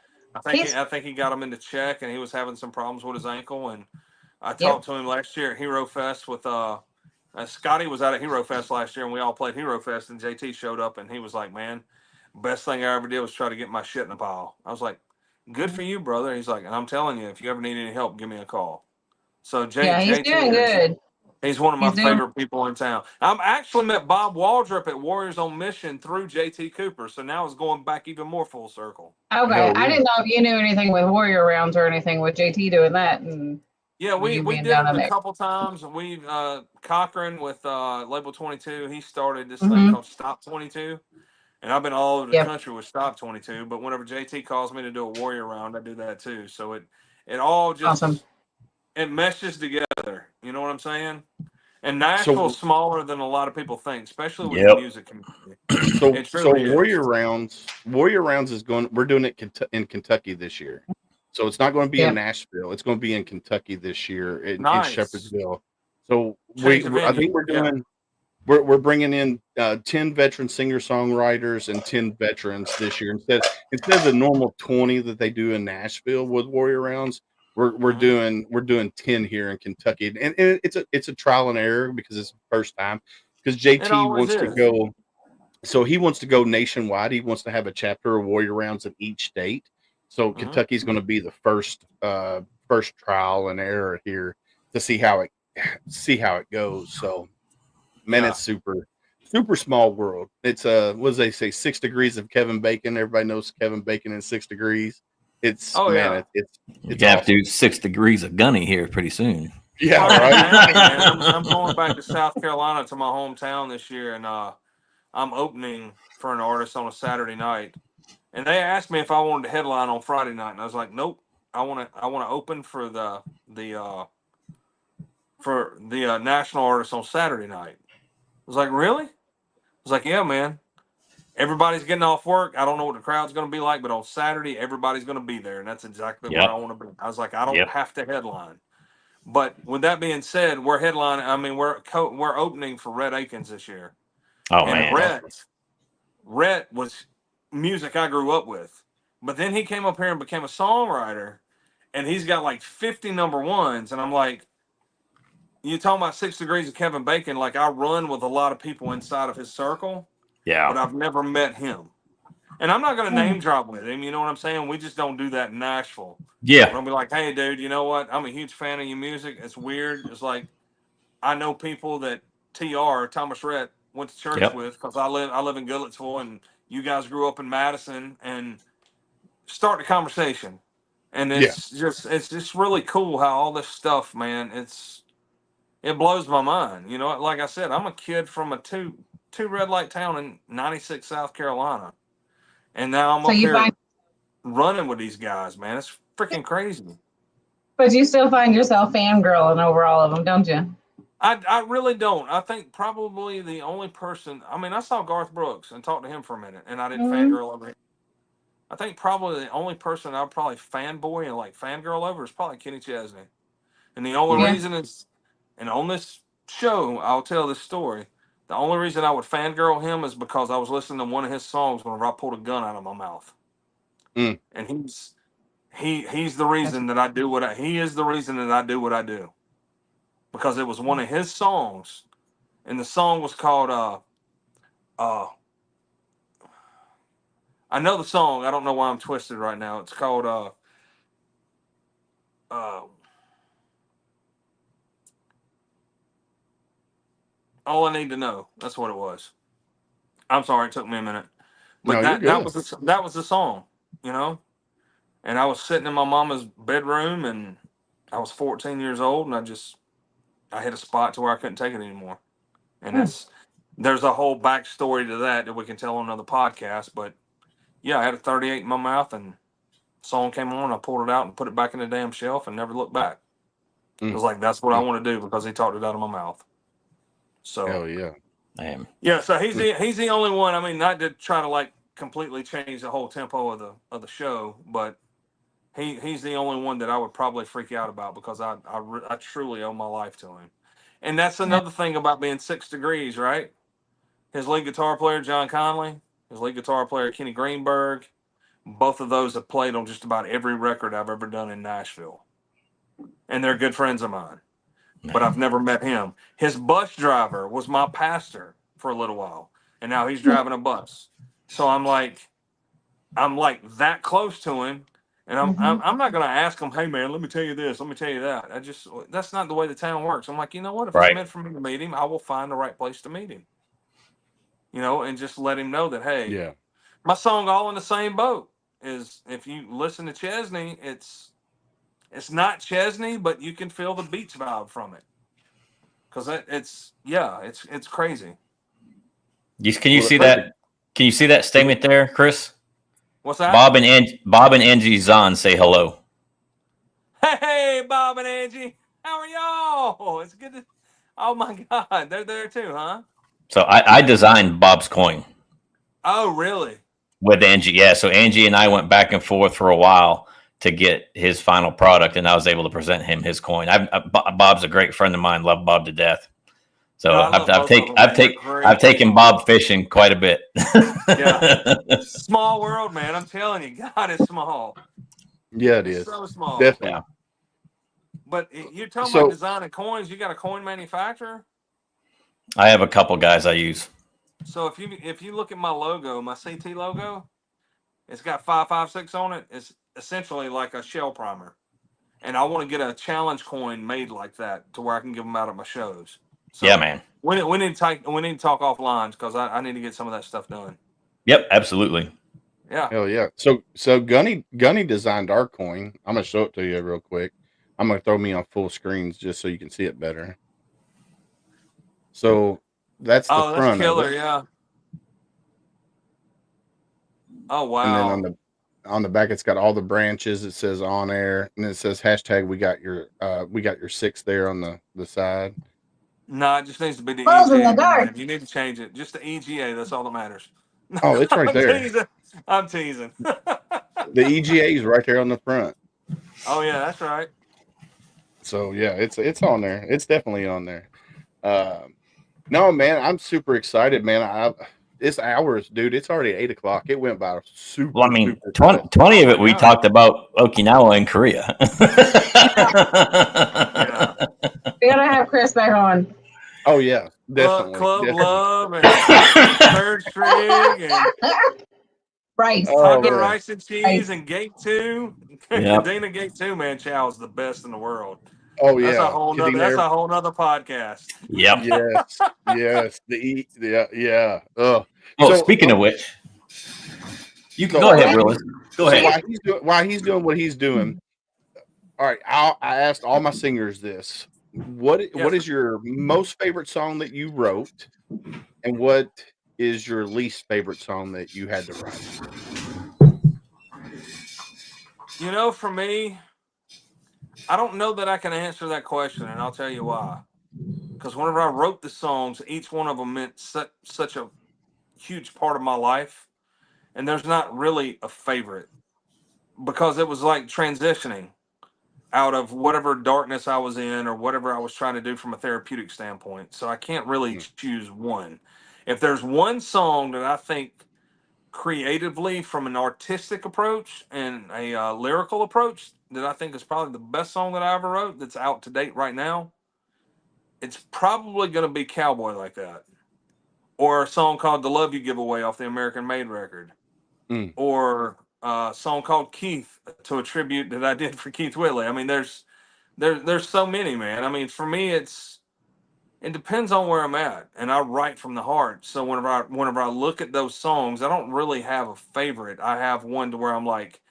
I think he got him into check, and he was having some problems with his ankle. And I talked to him last year at Hero Fest with Scotty was out at Hero Fest last year, and we all played Hero Fest. And JT showed up, and he was like, "Man, best thing I ever did was try to get my shit in a pile." I was like, "Good for you, brother." He's like, "And I'm telling you, if you ever need any help, give me a call." So he's JT doing good. He's one of my favorite people in town. I'm actually met Bob Waldrop at Warriors on Mission through JT Cooper, so now it's going back even more full circle. Okay, I didn't know if you knew anything with Warrior Rounds or anything with JT doing that. And yeah, we did it a couple times. We've Cochran with Label 22. He started this thing called Stop 22, and I've been all over the country with Stop 22. But whenever JT calls me to do a Warrior Round, I do that too. So it all just it meshes together. You know what I'm saying? And Nashville's smaller than a lot of people think, especially with the music community. So Warrior Rounds is going. We're doing it in Kentucky this year. So it's not going to be in Nashville. It's going to be in Kentucky this year in Shepherdsville. So I think we're we're bringing in 10 veteran singer-songwriters and 10 veterans this year instead of the normal 20 that they do in Nashville with Warrior Rounds. We're doing 10 here in Kentucky, and it's a trial and error because it's the first time. Because It JT always wants to is. go, so he wants to go nationwide. He wants to have a chapter of Warrior Rounds in each state. So Kentucky's going to be the first trial and error here to see how it goes. So, man, it's super small world. It's what do they say? 6 degrees of Kevin Bacon. Everybody knows Kevin Bacon in 6 degrees. It's You're gonna have to do 6 degrees of Gunny here pretty soon. Yeah, Well, right. man, I'm going back to South Carolina to my hometown this year, and I'm opening for an artist on a Saturday night. And they asked me if I wanted to headline on Friday night, and I was like, nope. I want to open for the national artist on Saturday night. I was like, really? I was like, yeah, man. Everybody's getting off work. I don't know what the crowd's going to be like, but on Saturday, everybody's going to be there, and that's exactly where I want to be. I was like, I don't have to headline. But with that being said, we're headlining. I mean, we're opening for Rhett Adkins this year. Oh, and man. Rhett was music I grew up with, but then he came up here and became a songwriter, and he's got like 50 number ones. And I'm like, you talking about 6 degrees of Kevin Bacon? Like, I run with a lot of people inside of his circle. Yeah. But I've never met him. And I'm not going to name drop with him. You know what I'm saying? We just don't do that in Nashville. Yeah. I'm going to be like, hey, dude, you know what? I'm a huge fan of your music. It's weird. It's like, I know people that Thomas Rhett, went to church with, because I live in Goodlettsville, and you guys grew up in Madison, and start the conversation. And it's just really cool how all this stuff, man, it blows my mind. You know, like I said, I'm a kid from a two red light town in 96 South Carolina, and now I'm up here running with these guys, man. It's freaking crazy. But you still find yourself fangirling over all of them, don't you? I really don't. I think probably the only person, I mean, I saw Garth Brooks and talked to him for a minute, and I didn't fangirl over him. I think probably the only person I'd probably fanboy and like fangirl over is probably Kenny Chesney. And the only reason is, and on this show, I'll tell this story. The only reason I would fangirl him is because I was listening to one of his songs whenever I pulled a gun out of my mouth. And he's the reason that I do he is the reason that I do what I do. Because it was one of his songs, and the song was called I know the song. I don't know why I'm twisted right now. It's called All I Need to Know. That's what it was. I'm sorry, it took me a minute. But that was the song, you know? And I was sitting in my mama's bedroom, and I was 14 years old, and I hit a spot to where I couldn't take it anymore. And there's a whole backstory to that we can tell on another podcast. But yeah, I had a 38 in my mouth, and the song came on. I pulled it out and put it back in the damn shelf and never looked back. It was like, that's what I want to do, because he talked it out of my mouth. So hell yeah. Damn. Yeah, so he's the only one. I mean, not to try to like completely change the whole tempo of the show, but he's the only one that I would probably freak out about, because I truly owe my life to him. And that's another thing about being 6 degrees, right? His lead guitar player, John Conley, his lead guitar player, Kenny Greenberg, both of those have played on just about every record I've ever done in Nashville. And they're good friends of mine. But I've never met him. His bus driver was my pastor for a little while, and now he's driving a bus. So I'm like that close to him. And I'm not going to ask him, hey, man, let me tell you this, let me tell you that. That's not the way the town works. I'm like, you know what? If it's meant for me to meet him, I will find the right place to meet him. You know, and just let him know that, hey, my song All in the Same Boat is, if you listen to Chesney, it's not Chesney, but you can feel the beats vibe from it. Because it's crazy. Can you see that? Can you see that statement there, Chris? What's that? Bob and Angie Zahn say hello. Hey, Bob and Angie, how are y'all? It's good to. Oh my God, they're there too, huh? So I designed Bob's coin. Oh, really? With Angie, yeah. So Angie and I went back and forth for a while to get his final product, and I was able to present him his coin. Bob's a great friend of mine. Love Bob to death. So No, I love both of them, man. They're great. I've taken Bob fishing quite a bit. Yeah. Small world, man. I'm telling you, God, it's small. Yeah, it It's is. so small. Definitely. Yeah. But you're talking So- about designing coins. You got a coin manufacturer. I have a couple guys I use. So if you look at my logo, my CT logo, it's got 556 on it. It's essentially like a shell primer, and I want to get a challenge coin made like that to where I can give them out at my shows. So Yeah, man. we need to talk offline because I need to get some of that stuff done. Yep, absolutely. Yeah. Hell yeah. So Gunny designed our coin. I'm gonna show it to you real quick. I'm gonna throw me on full screens just so you can see it better. So that's the Oh, that's front killer. of it. Yeah. Oh wow. And then on the back it's got all the branches. It says on air, and it says hashtag we got your 6 there on the side. No, it just needs to be the Close in the EGA. dark. Man. You need to change it. Just the EGA. That's all that matters. Oh, it's right I'm there. Teasing. I'm teasing. The EGA is right there on the front. Oh yeah, that's right. So yeah, it's on there. It's definitely on there. No, man, I'm super excited, man. It's hours, dude. It's already 8:00. It went by super. Well, I mean, super 20 of it we God. talked about Okinawa and Korea. Yeah. We gotta have Chris back on. Oh yeah, definitely. Club definitely. Love and Third String and Rice. Oh, Taco yeah. Rice and Cheese and Gate 2. Yep. Dana Gate 2, man, Chow is the best in the world. Oh yeah. That's a whole Getting nother. That's there. a whole nother podcast. Yep. Yes, yes. Yeah. Oh, So, speaking of which, you can so- go ahead, Willis. Go So ahead. while he's doing what he's doing, all right. I asked all my singers this: what is your most favorite song that you wrote, and what is your least favorite song that you had to write? You know, for me, I don't know that I can answer that question, and I'll tell you why. Because whenever I wrote the songs, each one of them meant such a huge part of my life, and there's not really a favorite because it was like transitioning out of whatever darkness I was in or whatever I was trying to do from a therapeutic standpoint. So I can't really choose one. If there's one song that I think creatively from an artistic approach and a lyrical approach that I think is probably the best song that I ever wrote that's out to date right now, it's probably going to be Cowboy Like That, or a song called The Love You Give Away off the American Made record, or a song called Keith, to a tribute that I did for Keith Whitley. I mean, there's so many, man. I mean, for me, it depends on where I'm at, and I write from the heart. So whenever I look at those songs, I don't really have a favorite. I have one to where I'm like,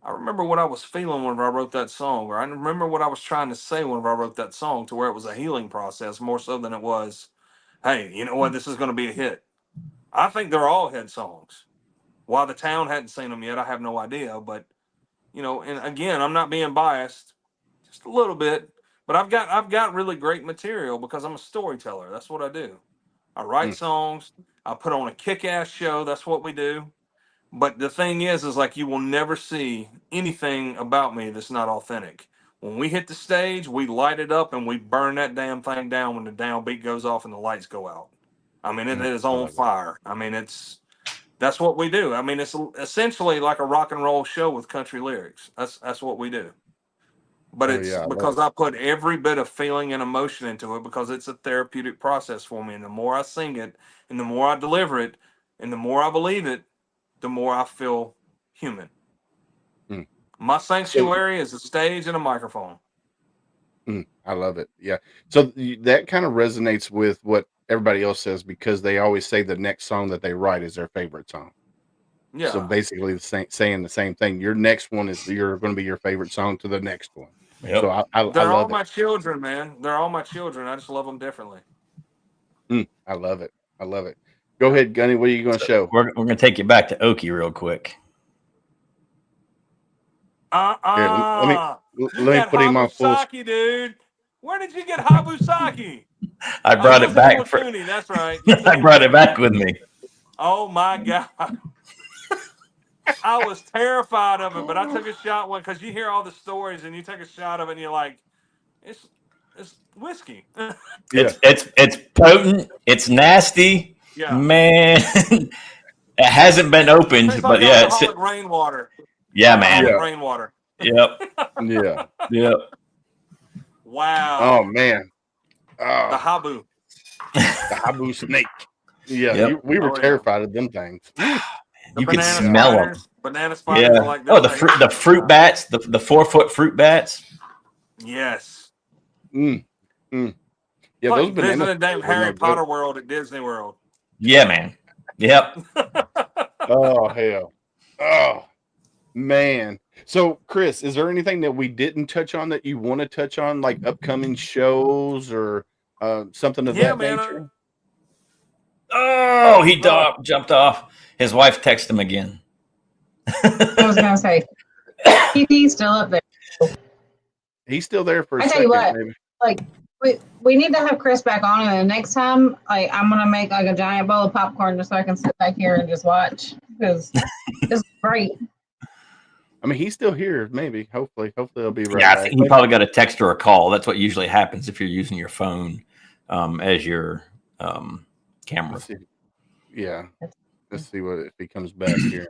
I remember what I was feeling whenever I wrote that song, or I remember what I was trying to say whenever I wrote that song, to where it was a healing process more so than it was, hey, you know what, this is going to be a hit. I think they're all hit songs. Why the town hadn't seen them yet, I have no idea. But, you know, and again, I'm not being biased, just a little bit. But I've got really great material because I'm a storyteller. That's what I do. I write songs. I put on a kick-ass show. That's what we do. But the thing is like, you will never see anything about me that's not authentic. When we hit the stage, we light it up and we burn that damn thing down when the downbeat goes off and the lights go out. I mean, it is on fire. I mean, that's what we do. I mean, it's essentially like a rock and roll show with country lyrics. That's what we do. But it's because I put every bit of feeling and emotion into it, because it's a therapeutic process for me. And the more I sing it, and the more I deliver it, and the more I believe it, the more I feel human. My sanctuary is a stage and a microphone. I love it. Yeah. So that kind of resonates with what everybody else says, because they always say the next song that they write is their favorite song. Yeah. So basically saying the same thing. Your next one is going to be your favorite song to the next one. Yep. So I They're all love my children, man. They're all my children. I just love them differently. I love it. I love it. Go ahead, Gunny. What are you going to show? We're going to take you back to Okie real quick. Here, let me put him on full. Habusaki, dude. Where did you get Habusaki? I brought it back. That's right. I brought it back with me. Oh my God. I was terrified of it, but I took a shot one, because you hear all the stories and you take a shot of it and you're like, It's whiskey. Yeah. It's potent. It's nasty. Yeah. Man. It hasn't been opened, Tastes but like yeah, it's alcoholic rainwater. yeah, man. Alcoholic Yeah. rainwater. Yep. Yeah. Yep. Wow. Oh man. The Oh, habu. the habu snake. Yeah, Yep. we were Oh, yeah. terrified of them things. The You can banana smell them. spiders. Banana spiders Yeah. are like Oh, this. the fruit bats, the 4-foot fruit bats. Yes. Mm. Mm. Yeah, It's those like bananas visiting damn were Harry no good. Potter World at Disney World. Yeah, man. Yep. Oh hell. Oh man. So Chris, is there anything that we didn't touch on that you want to touch on, like upcoming shows or something of Yeah, that man. nature? Oh, he jumped off. His wife texted him again. I was gonna say he's still up there. He's still there for a I tell second, you what, maybe. like we need to have Chris back on, and the next time, like I'm gonna make like a giant bowl of popcorn just so I can sit back here and just watch because it's great. I mean, he's still here, maybe. Hopefully he'll be right Yeah, I back. think he probably got a text or a call. That's what usually happens if you're using your phone as your camera. Let's see. Yeah. Let's see what if he comes back here.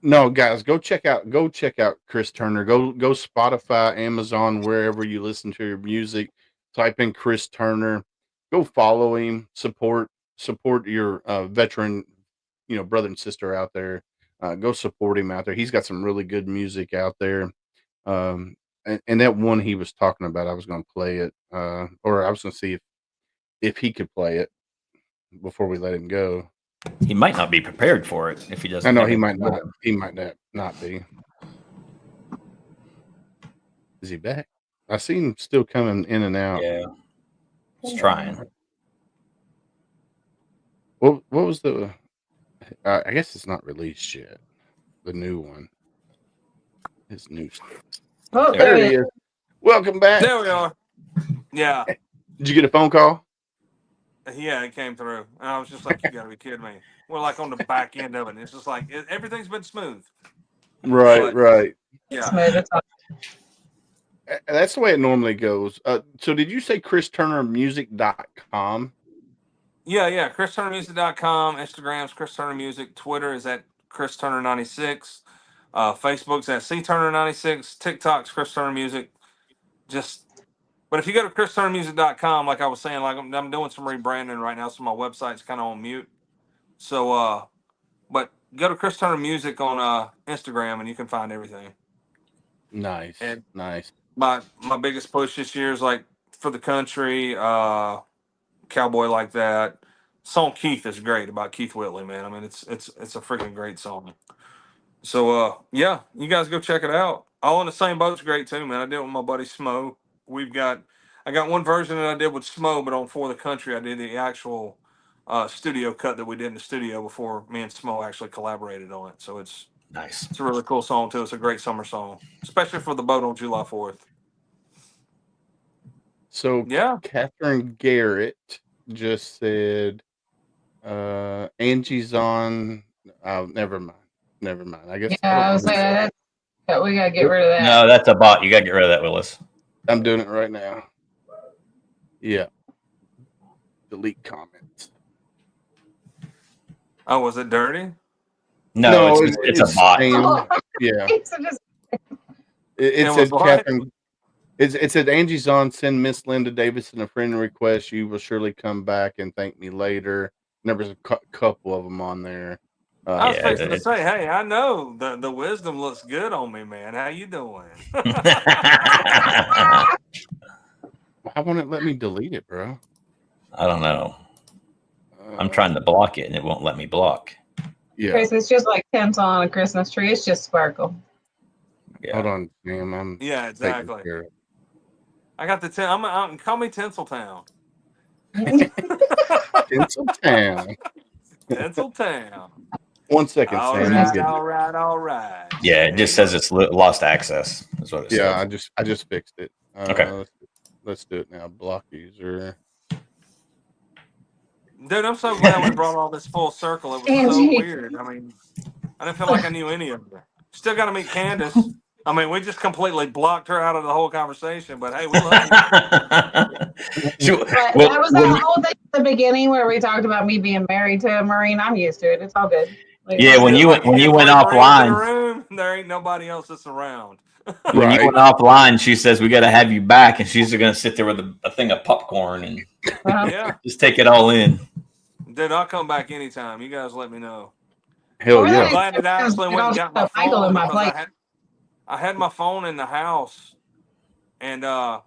No, guys, go check out Chris Turner. Go Spotify, Amazon, wherever you listen to your music. Type in Chris Turner. Go follow him. Support your veteran, brother and sister out there. Go support him out there. He's got some really good music out there. And that one he was talking about, I was going to play it, or I was going to see if he could play it before we let him go. He might not be prepared for it if he doesn't. I know he might not. He might not be. Is he back? I see him still coming in and out. Yeah, he's trying. What was the? I guess it's not released yet. The new one. His new stuff. Oh, There he is. Welcome back. There we are. Yeah. Did you get a phone call? Yeah, it came through. And I was just like, you got to be kidding me. We're like on the back end of it. It's just like everything's been smooth. Right, right. Yeah. That's the way it normally goes. So did you say ChrisTurnerMusic.com? Yeah. ChrisTurnerMusic.com. Instagram's Chris Turner Music. Twitter is at Chris Turner 96. Facebook's at CTurner 96. TikTok's Chris Turner Music. But if you go to ChrisTurnerMusic.com, like I was saying, like I'm doing some rebranding right now, so my website's kind of on mute. So, but go to Chris Turner Music on Instagram, and you can find everything. Nice, And nice. My biggest push this year is like for the country, Cowboy Like That. Song Keith is great about Keith Whitley, man. I mean, it's a freaking great song. So, yeah, you guys go check it out. All in the Same Boat's great too, man. I did it with my buddy Smo. I got one version that I did with Smo, but on For the Country, I did the actual studio cut that we did in the studio before me and Smo actually collaborated on it. So it's Nice. It's a really cool song too. It's a great summer song, especially for the boat on July 4th. So Yeah. Catherine Garrett just said Angie's on. Oh, never mind. I guess Yeah, I was saying that we gotta get rid of that. No, that's a bot. You got to get rid of that, Willis. I'm doing it right now. Yeah. Delete comments. Oh, was it dirty? No, it's a bot. Spam. Yeah. It said Catherine. It said Angie's on. Send Miss Linda Davidson a friend request. You will surely come back and thank me later. And there was a couple of them on there. I was fixing to say, hey, I know the wisdom looks good on me, man. How you doing? Why won't it let me delete it, bro? I don't know. I'm trying to block it and it won't let me block. Yeah. Chris, it's just like tinsel on a Christmas tree. It's just sparkle. Yeah. Hold on, Sam. Yeah, exactly. I got the call me Tinseltown. Tinseltown. Tinseltown. 1 second, Sam. All right. Yeah, it just says it's lost access. That's what it says. Yeah, I just fixed it. Okay. Let's do it now. Block user. Dude, I'm so glad we brought all this full circle. It was so weird. I mean, I didn't feel like I knew any of them. Still got to meet Candace. I mean, we just completely blocked her out of the whole conversation. But hey, we love you. But that was that whole thing at the beginning where we talked about me being married to a Marine. I'm used to it. It's all good. Like, Yeah, when you went If offline, Marines in the room, there ain't nobody else that's around. when you went offline, she says we got to have you back, and she's going to sit there with a thing of popcorn and Yeah, just take it all in. dude, I'll come back anytime. You guys let me know. Hell I'm yeah. glad that I actually went and got my Michael phone in my because plate. I had my phone in the house, and I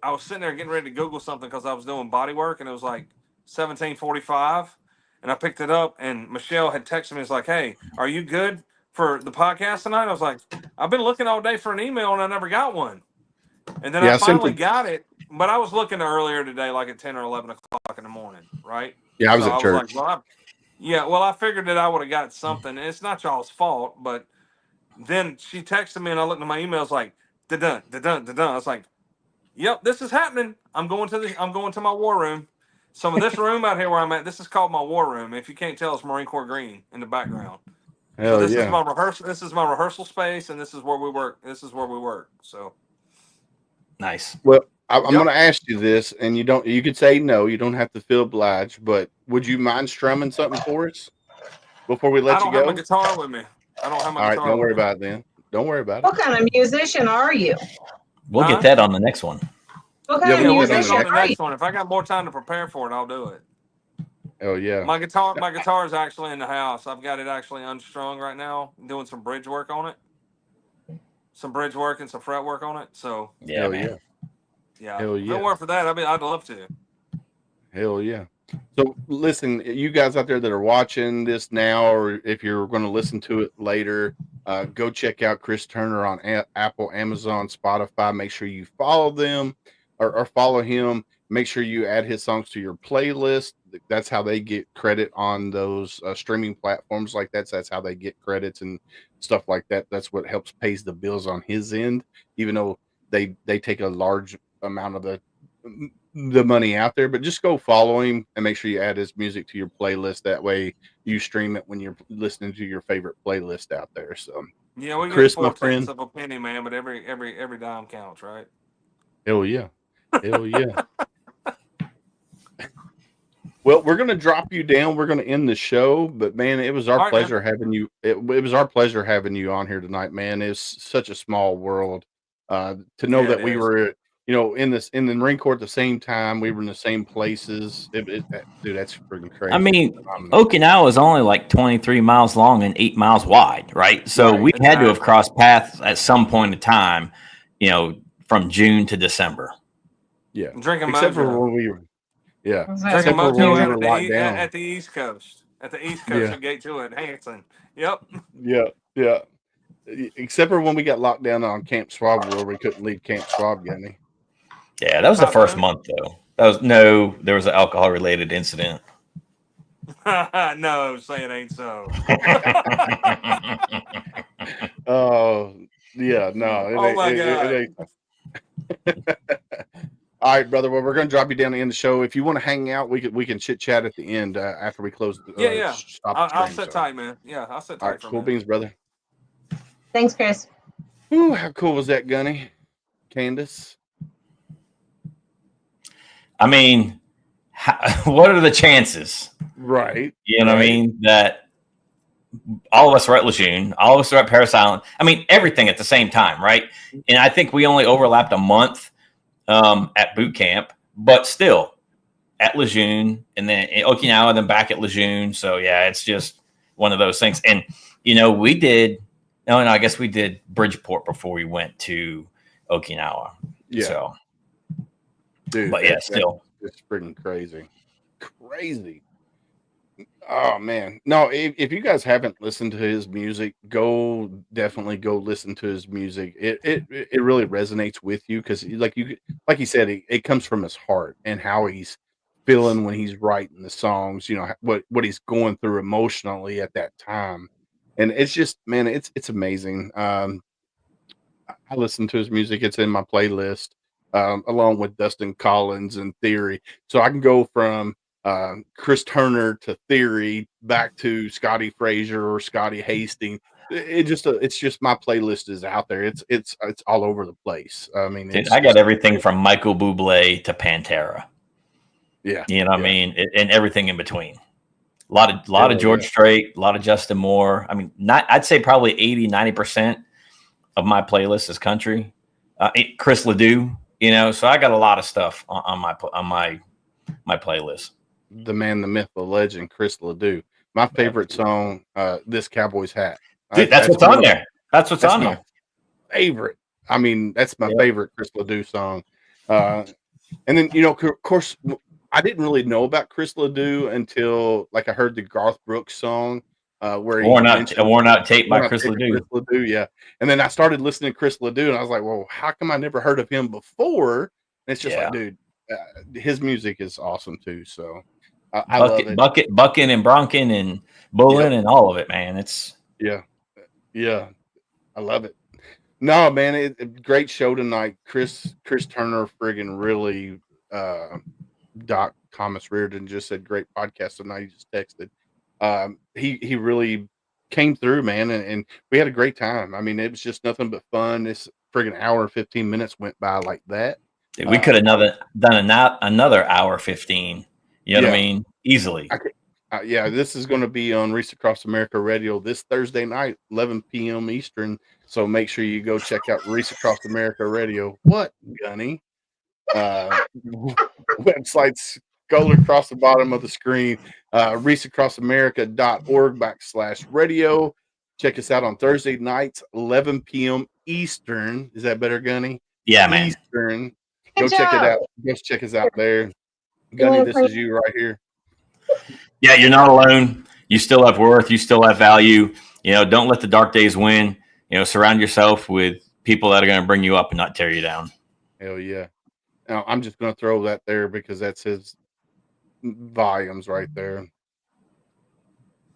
was sitting there getting ready to Google something because I was doing body work, and it was like 17:45, and I picked it up, and Michelle had texted me. It's like, "Hey, are you good for the podcast tonight?" I was like, "I've been looking all day for an email, and I never got one." And then I finally got it, but I was looking earlier today, like at 10 or 11 o'clock in the morning, right? Yeah, I was at church. Like, well, I figured that I would have got something. It's not y'all's fault, but then she texted me, and I looked at my emails like, da-dun, da-dun, da-dun. I was like, "Yep, this is happening. I'm going to my war room." Some of this room out here where I'm at, this is called my war room. If you can't tell, it's Marine Corps green in the background. Hell so this yeah. is my rehearsal. This is my rehearsal space, and this is where we work. So nice. Well, I'm going to ask you this, and you could say no. You don't have to feel obliged, but would you mind strumming something for us before we let you go? I don't have my guitar with me. I don't have my guitar. All right, don't worry about it then. Don't worry about it. What kind of musician are you? We'll get that on the next one. What kind of musician on the are you? next one. If I got more time to prepare for it, I'll do it. Oh yeah. My guitar is actually in the house. I've got it actually unstrung right now. I'm doing some bridge work on it. Some bridge work and some fret work on it. So yeah, man. Yeah. Hell yeah. Don't work for that. I'd love to. Hell yeah. So listen, you guys out there that are watching this now, or if you're going to listen to it later, go check out Chris Turner on Apple, Amazon, Spotify. Make sure you follow them or follow him. Make sure you add his songs to your playlist. That's how they get credit on those streaming platforms like that. So that's how they get credits and stuff like that. That's what helps pays the bills on his end, even though they take a large amount of the money out there. But just go follow him and make sure you add his music to your playlist. That way you stream it when you're listening to your favorite playlist out there. So yeah, we Chris, get 4 cents of a penny, man, but every dime counts, right? Hell yeah. Hell yeah. Well, we're going to drop you down. We're going to end the show, but man, it was our pleasure having you. It was our pleasure having you on here tonight, man. It's such a small world to know that we were, in the Marine Corps at the same time. We were in the same places. Dude, that's freaking crazy. I mean, Okinawa is only like 23 miles long and 8 miles wide, right? So we had to have crossed paths at some point in time, from June to December. Yeah, drinking except for when we were. Yeah, except for when we were locked down at the East Coast. At the East Coast, you get to it, Hanson. Yep. Yeah. Except for when we got locked down on Camp Swab, where we couldn't leave Camp Swab, Gunny. Yeah, that was the first month, though. There was an alcohol-related incident. No, say it ain't so. Oh, yeah, no. Oh my God. All right, brother. Well, we're going to drop you down to end the show. If you want to hang out, we can chit chat at the end after we close. Yeah. Stop I'll sit tight, man. Yeah, I'll sit tight. All right, cool beans, brother. Thanks, Chris. Ooh, how cool was that, Gunny? Candace? I mean, what are the chances? Right. You know what I mean? That all of us are at Lejeune, all of us are at Paris Island. I mean, everything at the same time, right? And I think we only overlapped a month at boot camp, but still at Lejeune and then in Okinawa, then back at Lejeune. So yeah, it's just one of those things. And we did. No, I guess we did Bridgeport before we went to Okinawa. Yeah. So, dude, but yeah, still, it's freaking crazy. Oh man, no! If you guys haven't listened to his music, definitely go listen to his music. It really resonates with you because, like he said, it comes from his heart and how he's feeling when he's writing the songs. What he's going through emotionally at that time, and it's just, man, it's amazing. I listen to his music; it's in my playlist, along with Dustin Collins and Theory. So I can go from Chris Turner to Theory, back to Scotty Frazier or Scotty Hastings. It's just my playlist is out there. It's all over the place. I mean, Dude, it's I got just everything from Michael Bublé to Pantera. yeah, You know what I mean? And everything in between. A lot of George yeah. Strait, a lot of Justin Moore. I mean, I'd say probably 80-90% of my playlist is country. Chris Ledoux, you know, so I got a lot of stuff on my playlist. The man, the myth, the legend, Chris Ledoux. My favorite song, "This Cowboy's Hat." Dude, that's what's on there. That's what's on my there. favorite. I mean, that's my favorite Chris Ledoux song. And then, you know, of course, I didn't really know about Chris Ledoux until like I heard the Garth Brooks song where he mentioned a worn out tape by Worn Out Chris Tape of Ledoux. Chris Ledoux, yeah. And then I started listening to Chris Ledoux, and I was like, well, how come I never heard of him before? And it's just like, dude, his music is awesome too. So I love it. Bucking and Bronkin and Bulling and all of it, man. It's yeah, I love it. No, man, great show tonight. Chris Turner friggin' really Doc Thomas Reardon just said great podcast tonight. He just texted. He really came through, man, and we had a great time. I mean, it was just nothing but fun. This friggin' hour and 15 minutes went by like that. Dude, we could have done another hour 15. You know what I mean? Easily. Yeah, this is going to be on Reese Across America Radio this Thursday night, 11 p.m. Eastern. So make sure you go check out Reese Across America Radio. What, Gunny? Websites scroll across the bottom of the screen. ReaseAcrossAmerica.org/radio. Check us out on Thursday nights, 11 p.m. Eastern. Is that better, Gunny? Yeah, man. Eastern. Go check it out. Go check us out there. Gunny, this is you right here. Yeah, you're not alone. You still have worth. You still have value. You know, don't let the dark days win. You know, surround yourself with people that are going to bring you up and not tear you down. Hell yeah. Now, I'm just going to throw that there because that's his volumes right there.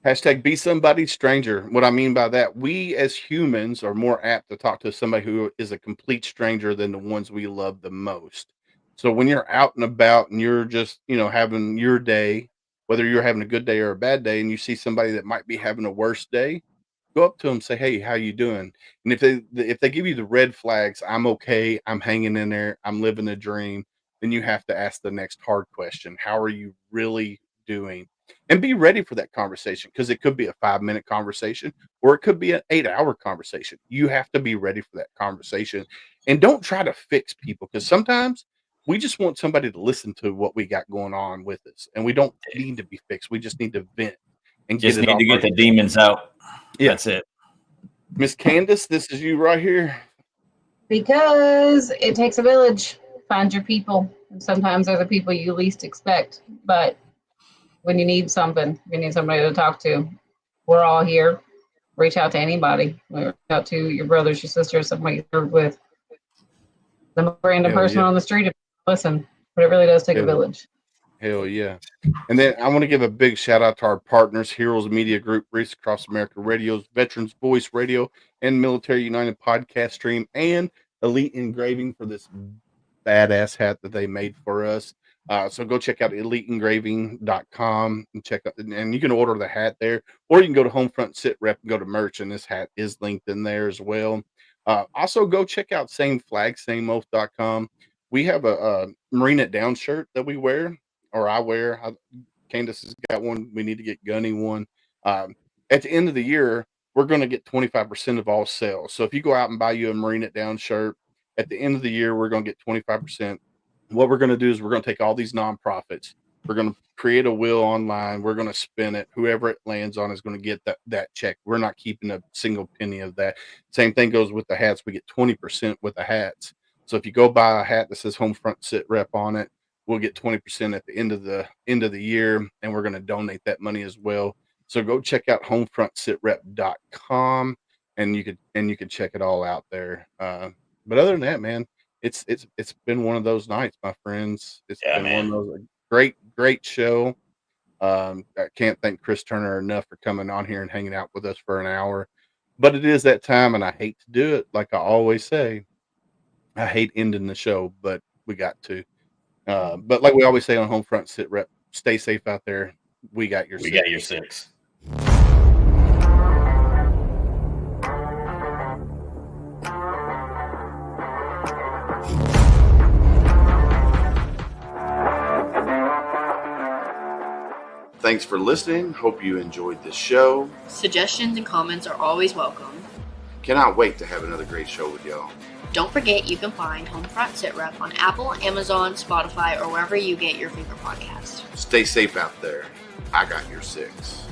Hashtag be somebody's stranger. What I mean by that, we as humans are more apt to talk to somebody who is a complete stranger than the ones we love the most. So when you're out and about and you're just, you know, having your day, whether you're having a good day or a bad day, and you see somebody that might be having a worse day, go up to them, say, "Hey, how you doing?" And if they give you the red flags, "I'm okay, I'm hanging in there, I'm living a dream," then you have to ask the next hard question: how are you really doing? And be ready for that conversation, because it could be a 5-minute conversation or it could be an 8-hour conversation. You have to be ready for that conversation, and don't try to fix people, because sometimes we just want somebody to listen to what we got going on with us, and we don't need to be fixed. We just need to vent and just get it need to get the demons out. Yeah. That's it. Miss Candace, this is you right here. Because it takes a village. Find your people. And sometimes they're the people you least expect. But when you need something, you need somebody to talk to. We're all here. Reach out to anybody. Reach out to your brothers, your sisters, somebody you served with. The random person on the street. Listen, but it really does take a village. Hell yeah. And then I want to give a big shout out to our partners, Heroes Media Group, Reese Across America Radio's Veterans Voice Radio, and Military United podcast stream, and Elite Engraving for this badass hat that they made for us. So go check out eliteengraving.com and check out, and you can order the hat there, or you can go to Homefront Sitrep and go to merch, and this hat is linked in there as well. Also go check out sameflagsameoath.com. We have a Marine It Down shirt that we wear, or I wear. Candace has got one. We need to get Gunny one. At the end of the year, we're going to get 25% of all sales. So if you go out and buy you a Marine It Down shirt, at the end of the year, we're going to get 25%. What we're going to do is we're going to take all these nonprofits. We're going to create a will online. We're going to spin it. Whoever it lands on is going to get that check. We're not keeping a single penny of that. Same thing goes with the hats. We get 20% with the hats. So if you go buy a hat that says Homefront Sitrep on it, we'll get 20% at the end of the year, and we're going to donate that money as well. So go check out homefrontsitrep.com, and you can check it all out there. But other than that, man, it's been one of those nights, my friends. It's been one of those great show. I can't thank Chris Turner enough for coming on here and hanging out with us for an hour. But it is that time, and I hate to do it. Like I always say, I hate ending the show, but we got to. But like we always say on Homefront Sitrep, stay safe out there. We got your We six. got your 6. Thanks for listening. Hope you enjoyed this show. Suggestions and comments are always welcome. Cannot wait to have another great show with y'all. Don't forget you can find Homefront Sitrep on Apple, Amazon, Spotify, or wherever you get your favorite podcasts. Stay safe out there. I got your 6.